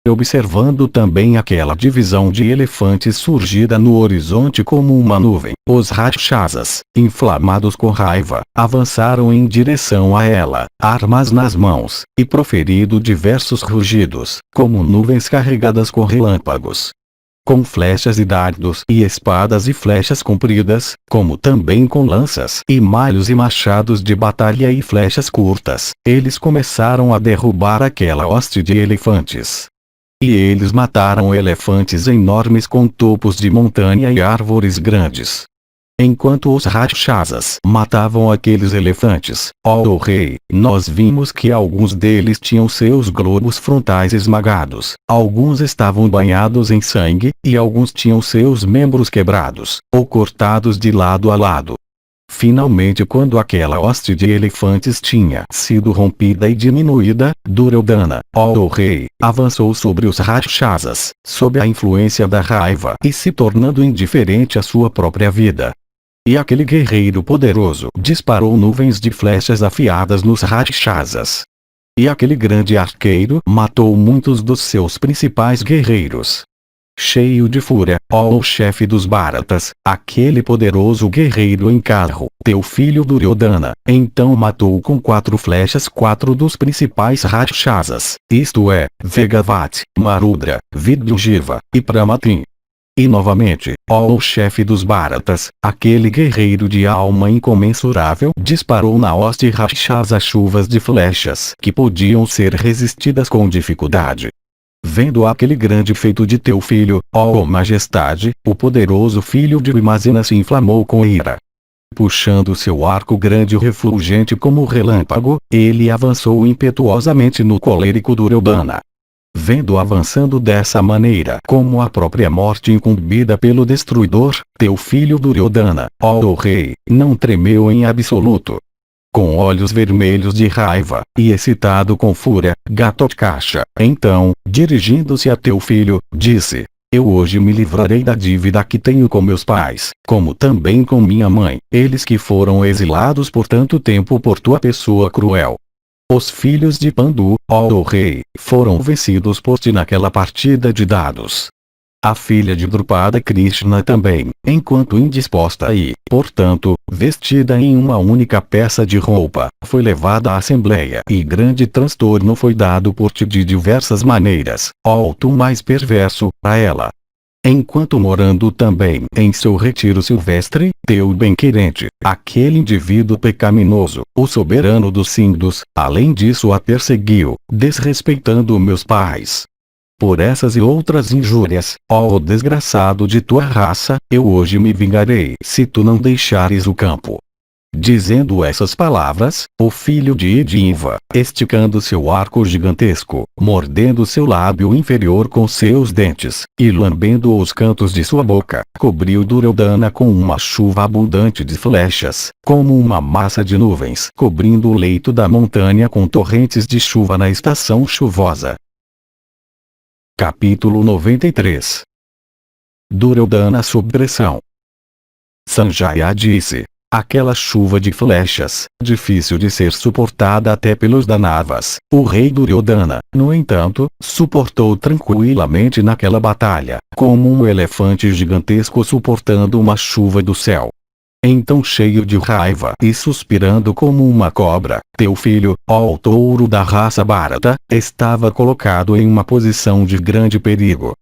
Observando também aquela divisão de elefantes surgida no horizonte como uma nuvem, os Rakshasas, inflamados com raiva, avançaram em direção a ela, armas nas mãos, e proferindo diversos rugidos, como nuvens carregadas com relâmpagos. Com flechas e dardos e espadas e flechas compridas, como também com lanças e malhos e machados de batalha e flechas curtas, eles começaram a derrubar aquela hoste de elefantes. E eles mataram elefantes enormes com topos de montanha e árvores grandes. Enquanto os Rakshasas matavam aqueles elefantes, ó rei, nós vimos que alguns deles tinham seus globos frontais esmagados, alguns estavam banhados em sangue, e alguns tinham seus membros quebrados, ou cortados de lado a lado. Finalmente, quando aquela hoste de elefantes tinha sido rompida e diminuída, Duryodhana, ó rei, avançou sobre os Rakshasas, sob a influência da raiva e se tornando indiferente à sua própria vida. E aquele guerreiro poderoso disparou nuvens de flechas afiadas nos Rakshasas. E aquele grande arqueiro matou muitos dos seus principais guerreiros. Cheio de fúria, ó chefe dos Bharatas, aquele poderoso guerreiro em carro, teu filho Duryodhana, então matou com 4 flechas 4 dos principais Rakshasas, isto é, Vegavati, Marudra, Vidyujiva, e Pramatin. E novamente, ó chefe dos Bharatas, aquele guerreiro de alma incomensurável disparou na hoste Rakshasa chuvas de flechas que podiam ser resistidas com dificuldade. Vendo aquele grande feito de teu filho, ó majestade, o poderoso filho de Vimacena se inflamou com ira. Puxando seu arco grande e refulgente como relâmpago, ele avançou impetuosamente no colérico Duryodhana. Vendo avançando dessa maneira como a própria morte incumbida pelo destruidor, teu filho Duryodhana, ó rei, não tremeu em absoluto. Com olhos vermelhos de raiva, e excitado com fúria, Ghatotkasha, então, dirigindo-se a teu filho, disse: eu hoje me livrarei da dívida que tenho com meus pais, como também com minha mãe, eles que foram exilados por tanto tempo por tua pessoa cruel. Os filhos de Pandu, ó rei, foram vencidos por ti naquela partida de dados. A filha de Drupada Krishna também, enquanto indisposta e, portanto, vestida em uma única peça de roupa, foi levada à assembleia e grande transtorno foi dado por ti de diversas maneiras, ó tu mais perverso, a ela. Enquanto morando também em seu retiro silvestre, teu bem-querente, aquele indivíduo pecaminoso, o soberano dos Sindhus, além disso a perseguiu, desrespeitando meus pais. Por essas e outras injúrias, ó desgraçado de tua raça, eu hoje me vingarei se tu não deixares o campo. Dizendo essas palavras, o filho de Edinva, esticando seu arco gigantesco, mordendo seu lábio inferior com seus dentes, e lambendo os cantos de sua boca, cobriu Duryodhana com uma chuva abundante de flechas, como uma massa de nuvens cobrindo o leito da montanha com torrentes de chuva na estação chuvosa. Capítulo 93. Duryodhana sob pressão. Sanjaya disse: aquela chuva de flechas, difícil de ser suportada até pelos Danavas, o rei Duryodhana, no entanto, suportou tranquilamente naquela batalha, como um elefante gigantesco suportando uma chuva do céu. Então, cheio de raiva e suspirando como uma cobra, teu filho, ó touro da raça Bharata, estava colocado em uma posição de grande perigo.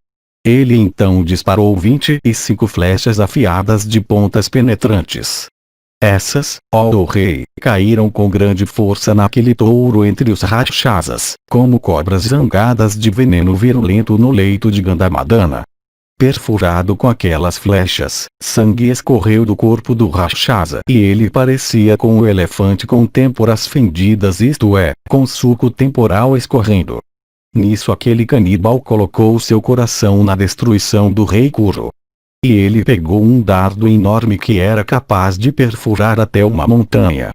Ele então disparou 25 flechas afiadas de pontas penetrantes. Essas, ó rei, caíram com grande força naquele touro entre os Rakshasas, como cobras zangadas de veneno virulento no leito de Gandhamadana. Perfurado com aquelas flechas, sangue escorreu do corpo do Rakshasa e ele parecia com o elefante com têmporas fendidas, isto é, com suco temporal escorrendo. Nisso aquele canibal colocou seu coração na destruição do rei Kuru. E ele pegou um dardo enorme que era capaz de perfurar até uma montanha.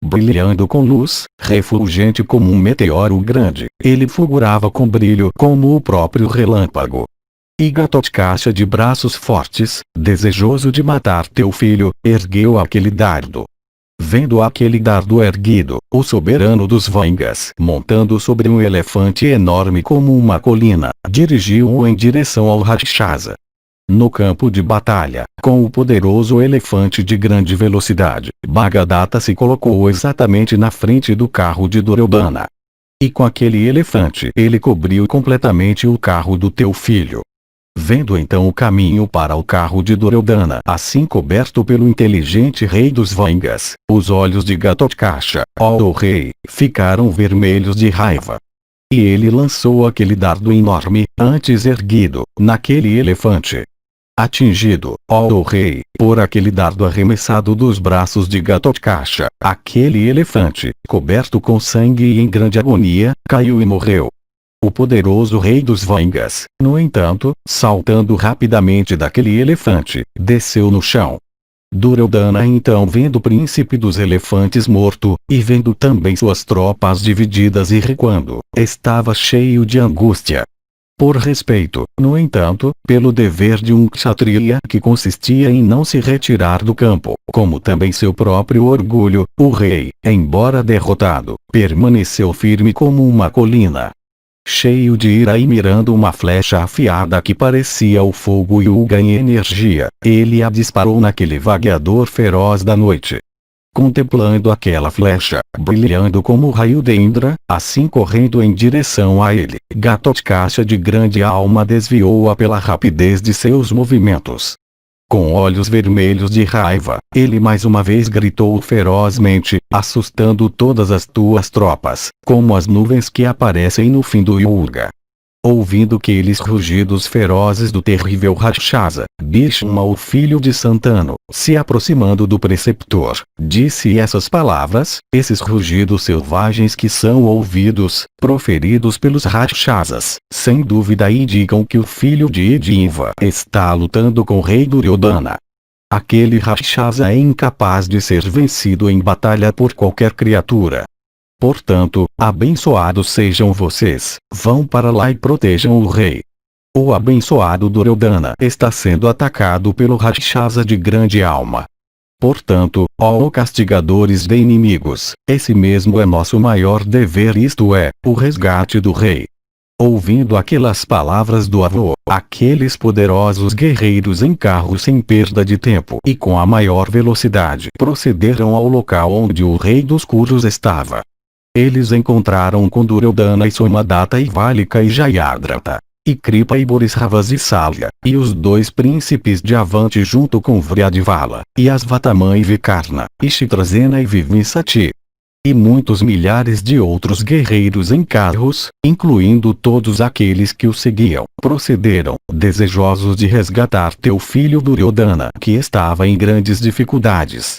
Brilhando com luz, refulgente como um meteoro grande, ele fulgurava com brilho como o próprio relâmpago. E Ghatotkasha, de braços fortes, desejoso de matar teu filho, ergueu aquele dardo. Vendo aquele dardo erguido, o soberano dos Vangas, montando sobre um elefante enorme como uma colina, dirigiu-o em direção ao Rakshasa. No campo de batalha, com o poderoso elefante de grande velocidade, Bhagadatta se colocou exatamente na frente do carro de Duryodhana. E com aquele elefante ele cobriu completamente o carro do teu filho. Vendo então o caminho para o carro de Duryodhana assim coberto pelo inteligente rei dos Vangas, os olhos de Ghatotkasha, ó rei, ficaram vermelhos de raiva. E ele lançou aquele dardo enorme, antes erguido, naquele elefante. Atingido, ó rei, por aquele dardo arremessado dos braços de Ghatotkasha, aquele elefante, coberto com sangue e em grande agonia, caiu e morreu. O poderoso rei dos Vangas, no entanto, saltando rapidamente daquele elefante, desceu no chão. Duryodhana então, vendo o príncipe dos elefantes morto, e vendo também suas tropas divididas e recuando, estava cheio de angústia. Por respeito, no entanto, pelo dever de um kshatriya que consistia em não se retirar do campo, como também seu próprio orgulho, o rei, embora derrotado, permaneceu firme como uma colina. Cheio de ira e mirando uma flecha afiada que parecia o fogo Yuga em energia, ele a disparou naquele vagueador feroz da noite. Contemplando aquela flecha, brilhando como o raio de Indra, assim correndo em direção a ele, Ghatotkasha de grande alma desviou-a pela rapidez de seus movimentos. Com olhos vermelhos de raiva, ele mais uma vez gritou ferozmente, assustando todas as tuas tropas, como as nuvens que aparecem no fim do Yuga. Ouvindo aqueles rugidos ferozes do terrível Rakshasa, Bhishma, o filho de Santanu, se aproximando do preceptor, disse essas palavras: esses rugidos selvagens que são ouvidos, proferidos pelos Rakshasas, sem dúvida indicam que o filho de Yajna está lutando com o rei Duryodhana. Aquele Rakshasa é incapaz de ser vencido em batalha por qualquer criatura. Portanto, abençoados sejam vocês, vão para lá e protejam o rei. O abençoado Duryodhana está sendo atacado pelo Rakshasa de grande alma. Portanto, ó castigadores de inimigos, esse mesmo é nosso maior dever, isto é, o resgate do rei. Ouvindo aquelas palavras do avô, aqueles poderosos guerreiros em carros sem perda de tempo e com a maior velocidade procederam ao local onde o rei dos Kurus estava. Eles encontraram com Duryodhana e Somadatta e Valika e Jayadratha, e Kripa e Borisravas e Salya, e os dois príncipes de Avanti junto com Vryadvala, e Asvatama e Vikarna, e Chitrasena e Vivinsati. E muitos milhares de outros guerreiros em carros, incluindo todos aqueles que o seguiam, procederam, desejosos de resgatar teu filho Duryodhana, que estava em grandes dificuldades.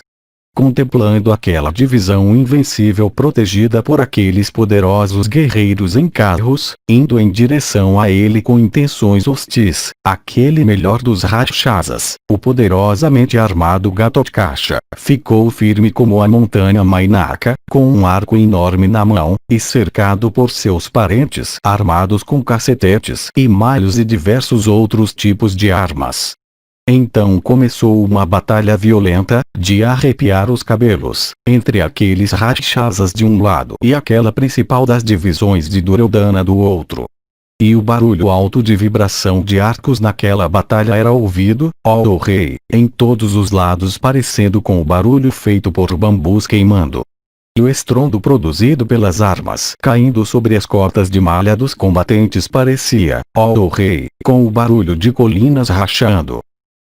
Contemplando aquela divisão invencível protegida por aqueles poderosos guerreiros em carros, indo em direção a ele com intenções hostis, aquele melhor dos Rakshasas, o poderosamente armado Ghatotkasha, ficou firme como a montanha Mainaka, com um arco enorme na mão, e cercado por seus parentes armados com cacetetes e malhos e diversos outros tipos de armas. Então começou uma batalha violenta, de arrepiar os cabelos, entre aqueles Rakshasas de um lado e aquela principal das divisões de Duryodhana do outro. E o barulho alto de vibração de arcos naquela batalha era ouvido, ó rei, em todos os lados, parecendo com o barulho feito por bambus queimando. E o estrondo produzido pelas armas caindo sobre as cotas de malha dos combatentes parecia, ó rei, com o barulho de colinas rachando.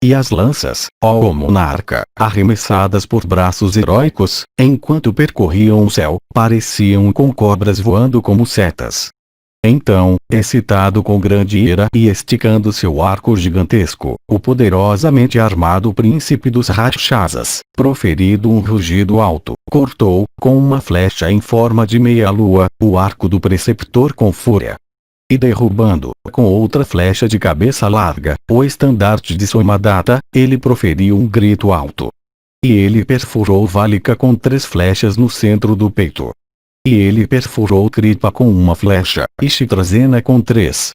E as lanças, ó monarca, arremessadas por braços heróicos, enquanto percorriam o céu, pareciam com cobras voando como setas. Então, excitado com grande ira e esticando seu arco gigantesco, o poderosamente armado príncipe dos Rakshasas, proferido um rugido alto, cortou, com uma flecha em forma de meia-lua, o arco do preceptor com fúria. E derrubando, com outra flecha de cabeça larga, o estandarte de Somadatta, ele proferiu um grito alto. E ele perfurou Valika com 3 flechas no centro do peito. E ele perfurou Kripa com uma flecha, e Chitrasena com 3.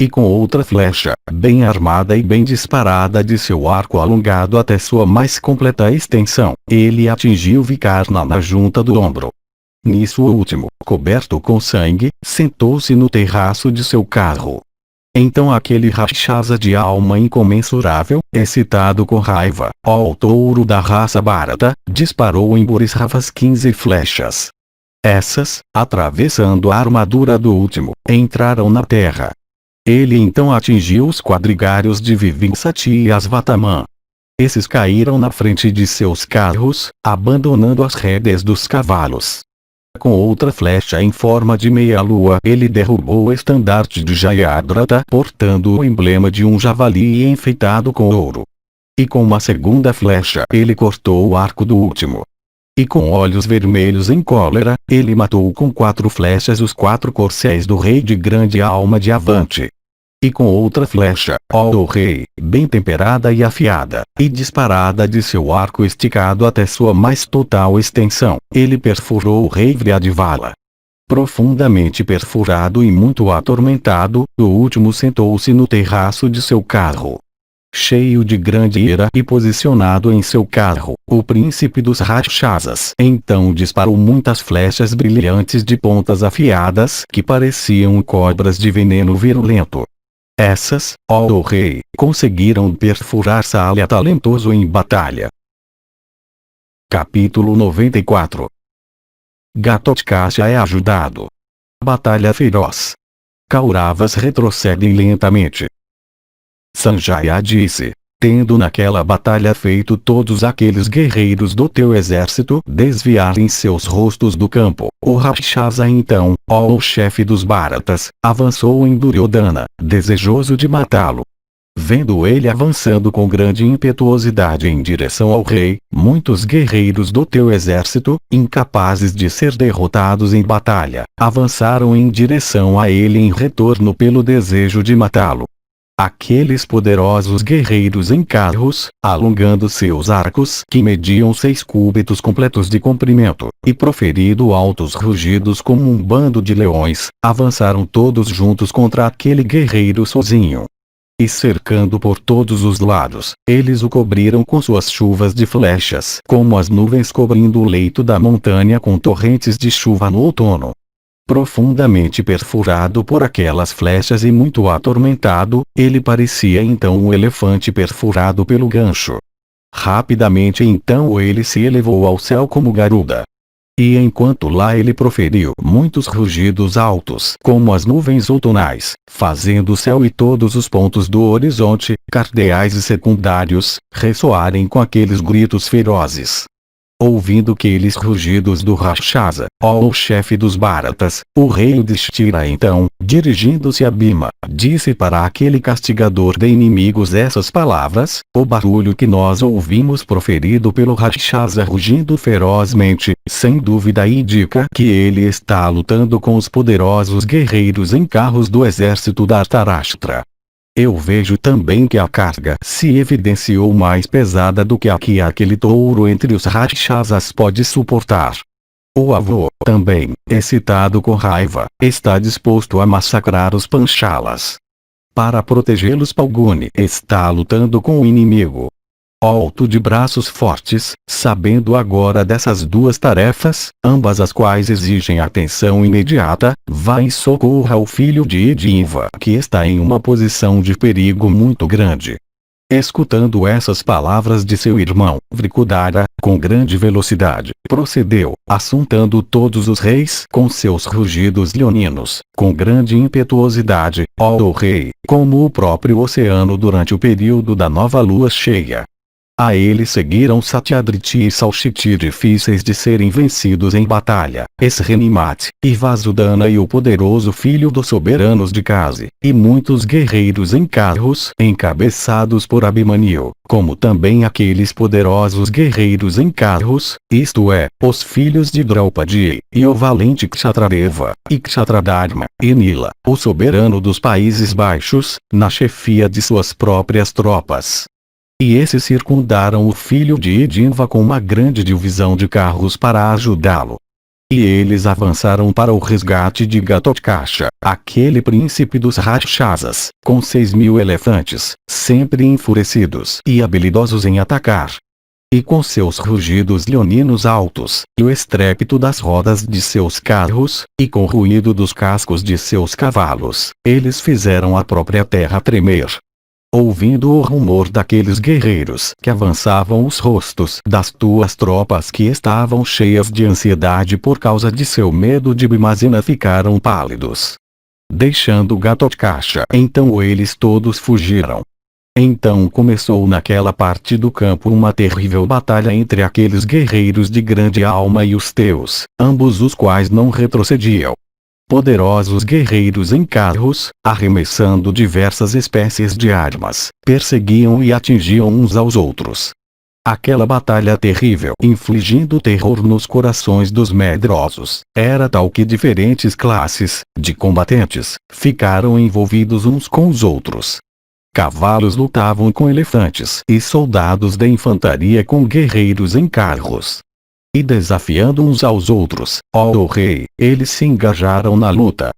E com outra flecha, bem armada e bem disparada de seu arco alongado até sua mais completa extensão, ele atingiu Vikarna na junta do ombro. Nisso o último, coberto com sangue, sentou-se no terraço de seu carro. Então aquele Rakshasa de alma incomensurável, excitado com raiva, ó touro da raça Bharata, disparou em Borisravas 15 flechas. Essas, atravessando a armadura do último, entraram na terra. Ele então atingiu os quadrigários de Vivinsati e Asvatama. Esses caíram na frente de seus carros, abandonando as rédeas dos cavalos. Com outra flecha em forma de meia-lua, ele derrubou o estandarte de Jayadratha, portando o emblema de um javali enfeitado com ouro. E com uma segunda flecha, ele cortou o arco do último. E com olhos vermelhos em cólera, ele matou com 4 flechas os 4 corcéis do rei de grande alma de Avanti. e com outra flecha, ó rei, bem temperada e afiada, e disparada de seu arco esticado até sua mais total extensão, ele perfurou o rei Vriadvala. Profundamente perfurado e muito atormentado, o último sentou-se no terraço de seu carro. Cheio de grande ira e posicionado em seu carro, o príncipe dos Rakshasas então disparou muitas flechas brilhantes de pontas afiadas que pareciam cobras de veneno virulento. Essas, ó rei, conseguiram perfurar Salya talentoso em batalha. Capítulo 94. Ghatotkasha é ajudado. Batalha feroz. Kauravas retrocedem lentamente. Sanjaya disse: tendo naquela batalha feito todos aqueles guerreiros do teu exército desviarem seus rostos do campo, o Rakshasa então, ó o chefe dos Bharatas, avançou em Duryodhana, desejoso de matá-lo. Vendo ele avançando com grande impetuosidade em direção ao rei, muitos guerreiros do teu exército, incapazes de ser derrotados em batalha, avançaram em direção a ele em retorno pelo desejo de matá-lo. Aqueles poderosos guerreiros em carros, alongando seus arcos que mediam 6 cúbitos completos de comprimento, e proferindo altos rugidos como um bando de leões, avançaram todos juntos contra aquele guerreiro sozinho. E cercando por todos os lados, eles o cobriram com suas chuvas de flechas, como as nuvens cobrindo o leito da montanha com torrentes de chuva no outono. Profundamente perfurado por aquelas flechas e muito atormentado, ele parecia então um elefante perfurado pelo gancho. Rapidamente então ele se elevou ao céu como Garuda. E enquanto lá ele proferiu muitos rugidos altos como as nuvens outonais, fazendo o céu e todos os pontos do horizonte, cardeais e secundários, ressoarem com aqueles gritos ferozes. Ouvindo aqueles rugidos do Rakshasa, ó o chefe dos Bharatas, o rei Yudhishthira então, dirigindo-se a Bhima, disse para aquele castigador de inimigos essas palavras: o barulho que nós ouvimos proferido pelo Rakshasa rugindo ferozmente, sem dúvida indica que ele está lutando com os poderosos guerreiros em carros do exército da Dhritarashtra. Eu vejo também que a carga se evidenciou mais pesada do que a que aquele touro entre os Rakshasas pode suportar. O avô, também, excitado com raiva, está disposto a massacrar os Panchalas. Para protegê-los, Palguni está lutando com o inimigo. Alto de braços fortes, sabendo agora dessas duas tarefas, ambas as quais exigem atenção imediata, vá em socorro ao filho de Edinva que está em uma posição de perigo muito grande. Escutando essas palavras de seu irmão, Vrikudara, com grande velocidade, procedeu, assuntando todos os reis com seus rugidos leoninos, com grande impetuosidade, ó rei, como o próprio oceano durante o período da nova lua cheia. A ele seguiram Satyadriti e Salshiti, difíceis de serem vencidos em batalha, Esrenimati, e Vasudana e o poderoso filho dos soberanos de Kasi, e muitos guerreiros em carros encabeçados por Abhimanyu, como também aqueles poderosos guerreiros em carros, isto é, os filhos de Draupadi, e o valente Kshatradeva, e Kshatradharma, e Nila, o soberano dos Países Baixos, na chefia de suas próprias tropas. E esses circundaram o filho de Edinva com uma grande divisão de carros para ajudá-lo. E eles avançaram para o resgate de Ghatotkasha, aquele príncipe dos Rakshasas, com 6.000 elefantes, sempre enfurecidos e habilidosos em atacar. E com seus rugidos leoninos altos, e o estrépito das rodas de seus carros, e com o ruído dos cascos de seus cavalos, eles fizeram a própria terra tremer. Ouvindo o rumor daqueles guerreiros que avançavam, os rostos das tuas tropas que estavam cheias de ansiedade por causa de seu medo de Bhimazena ficaram pálidos. Deixando Ghatotkasha, então eles todos fugiram. Então começou naquela parte do campo uma terrível batalha entre aqueles guerreiros de grande alma e os teus, ambos os quais não retrocediam. Poderosos guerreiros em carros, arremessando diversas espécies de armas, perseguiam e atingiam uns aos outros. Aquela batalha terrível, infligindo terror nos corações dos medrosos, era tal que diferentes classes de combatentes ficaram envolvidos uns com os outros. Cavalos lutavam com elefantes e soldados da infantaria com guerreiros em carros. E desafiando uns aos outros, ó rei, eles se engajaram na luta.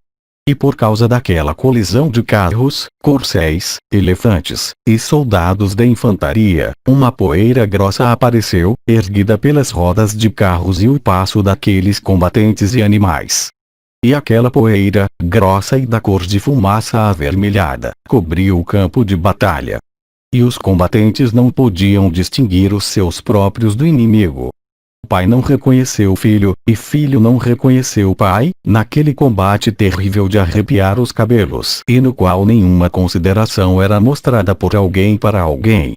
E por causa daquela colisão de carros, corcéis, elefantes e soldados da infantaria, uma poeira grossa apareceu, erguida pelas rodas de carros e o passo daqueles combatentes e animais. E aquela poeira, grossa e da cor de fumaça avermelhada, cobriu o campo de batalha. E os combatentes não podiam distinguir os seus próprios do inimigo. Pai não reconheceu o filho, e filho não reconheceu o pai, naquele combate terrível de arrepiar os cabelos, e no qual nenhuma consideração era mostrada por alguém para alguém.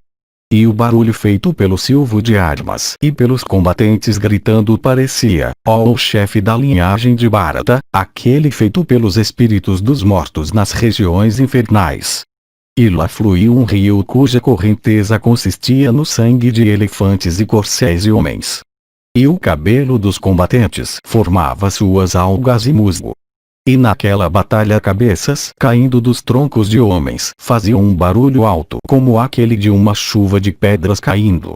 E o barulho feito pelo silvo de armas e pelos combatentes gritando parecia, ó o chefe da linhagem de Bharata, aquele feito pelos espíritos dos mortos nas regiões infernais. E lá fluiu um rio cuja correnteza consistia no sangue de elefantes e corcéis e homens. E o cabelo dos combatentes formava suas algas e musgo. E naquela batalha cabeças caindo dos troncos de homens faziam um barulho alto como aquele de uma chuva de pedras caindo.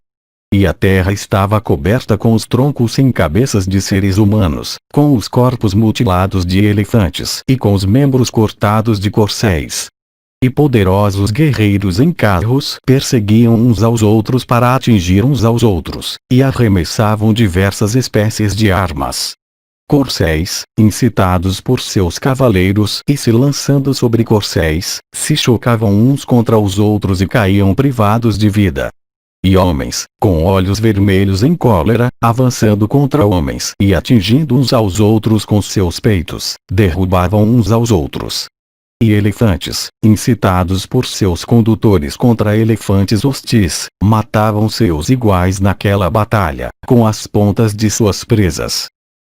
E a terra estava coberta com os troncos sem cabeças de seres humanos, com os corpos mutilados de elefantes e com os membros cortados de corcéis. E poderosos guerreiros em carros perseguiam uns aos outros para atingir uns aos outros, e arremessavam diversas espécies de armas. Corcéis, incitados por seus cavaleiros e se lançando sobre corcéis, se chocavam uns contra os outros e caíam privados de vida. E homens, com olhos vermelhos em cólera, avançando contra homens e atingindo uns aos outros com seus peitos, derrubavam uns aos outros. E elefantes, incitados por seus condutores contra elefantes hostis, matavam seus iguais naquela batalha, com as pontas de suas presas.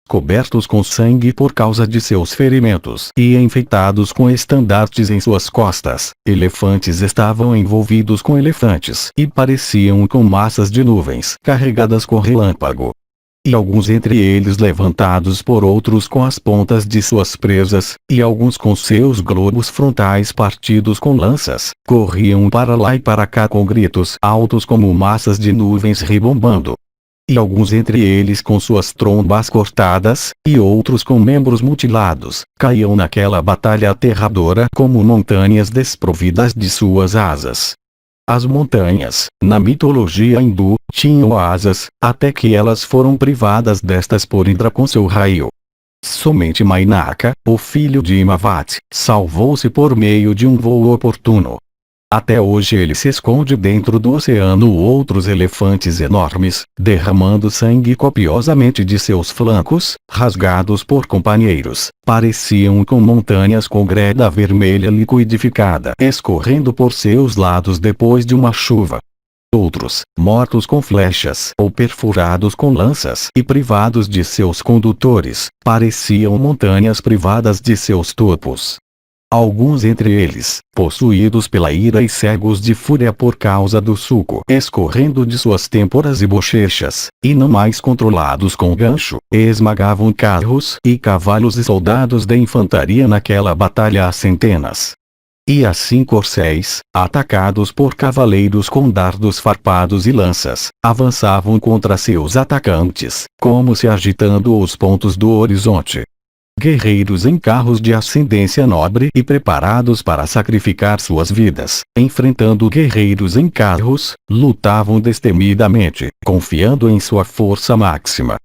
Cobertos com sangue por causa de seus ferimentos e enfeitados com estandartes em suas costas, elefantes estavam envolvidos com elefantes e pareciam com massas de nuvens carregadas com relâmpago. E alguns entre eles levantados por outros com as pontas de suas presas, e alguns com seus globos frontais partidos com lanças, corriam para lá e para cá com gritos altos como massas de nuvens rebombando. E alguns entre eles com suas trombas cortadas, e outros com membros mutilados, caíam naquela batalha aterradora como montanhas desprovidas de suas asas. As montanhas, na mitologia hindu, tinham asas, até que elas foram privadas destas por Indra com seu raio. Somente Mainaka, o filho de Himavati, salvou-se por meio de um voo oportuno. Até hoje ele se esconde dentro do oceano outros elefantes enormes, derramando sangue copiosamente de seus flancos, rasgados por companheiros, pareciam com montanhas com greda vermelha liquidificada escorrendo por seus lados depois de uma chuva. Outros, mortos com flechas ou perfurados com lanças e privados de seus condutores, pareciam montanhas privadas de seus topos. Alguns entre eles, possuídos pela ira e cegos de fúria por causa do suco escorrendo de suas têmporas e bochechas, e não mais controlados com gancho, esmagavam carros e cavalos e soldados da infantaria naquela batalha a centenas. E assim corcéis, atacados por cavaleiros com dardos farpados e lanças, avançavam contra seus atacantes, como se agitando os pontos do horizonte. Guerreiros em carros de ascendência nobre e preparados para sacrificar suas vidas, enfrentando guerreiros em carros, lutavam destemidamente, confiando em sua força máxima.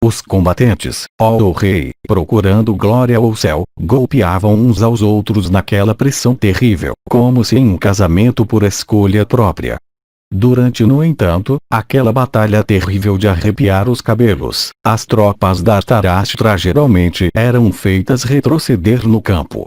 Os combatentes, ó rei, procurando glória ou céu, golpeavam uns aos outros naquela pressão terrível, como se em um casamento por escolha própria. Durante, no entanto, aquela batalha terrível de arrepiar os cabelos, as tropas da Dhritarashtra geralmente eram feitas retroceder no campo.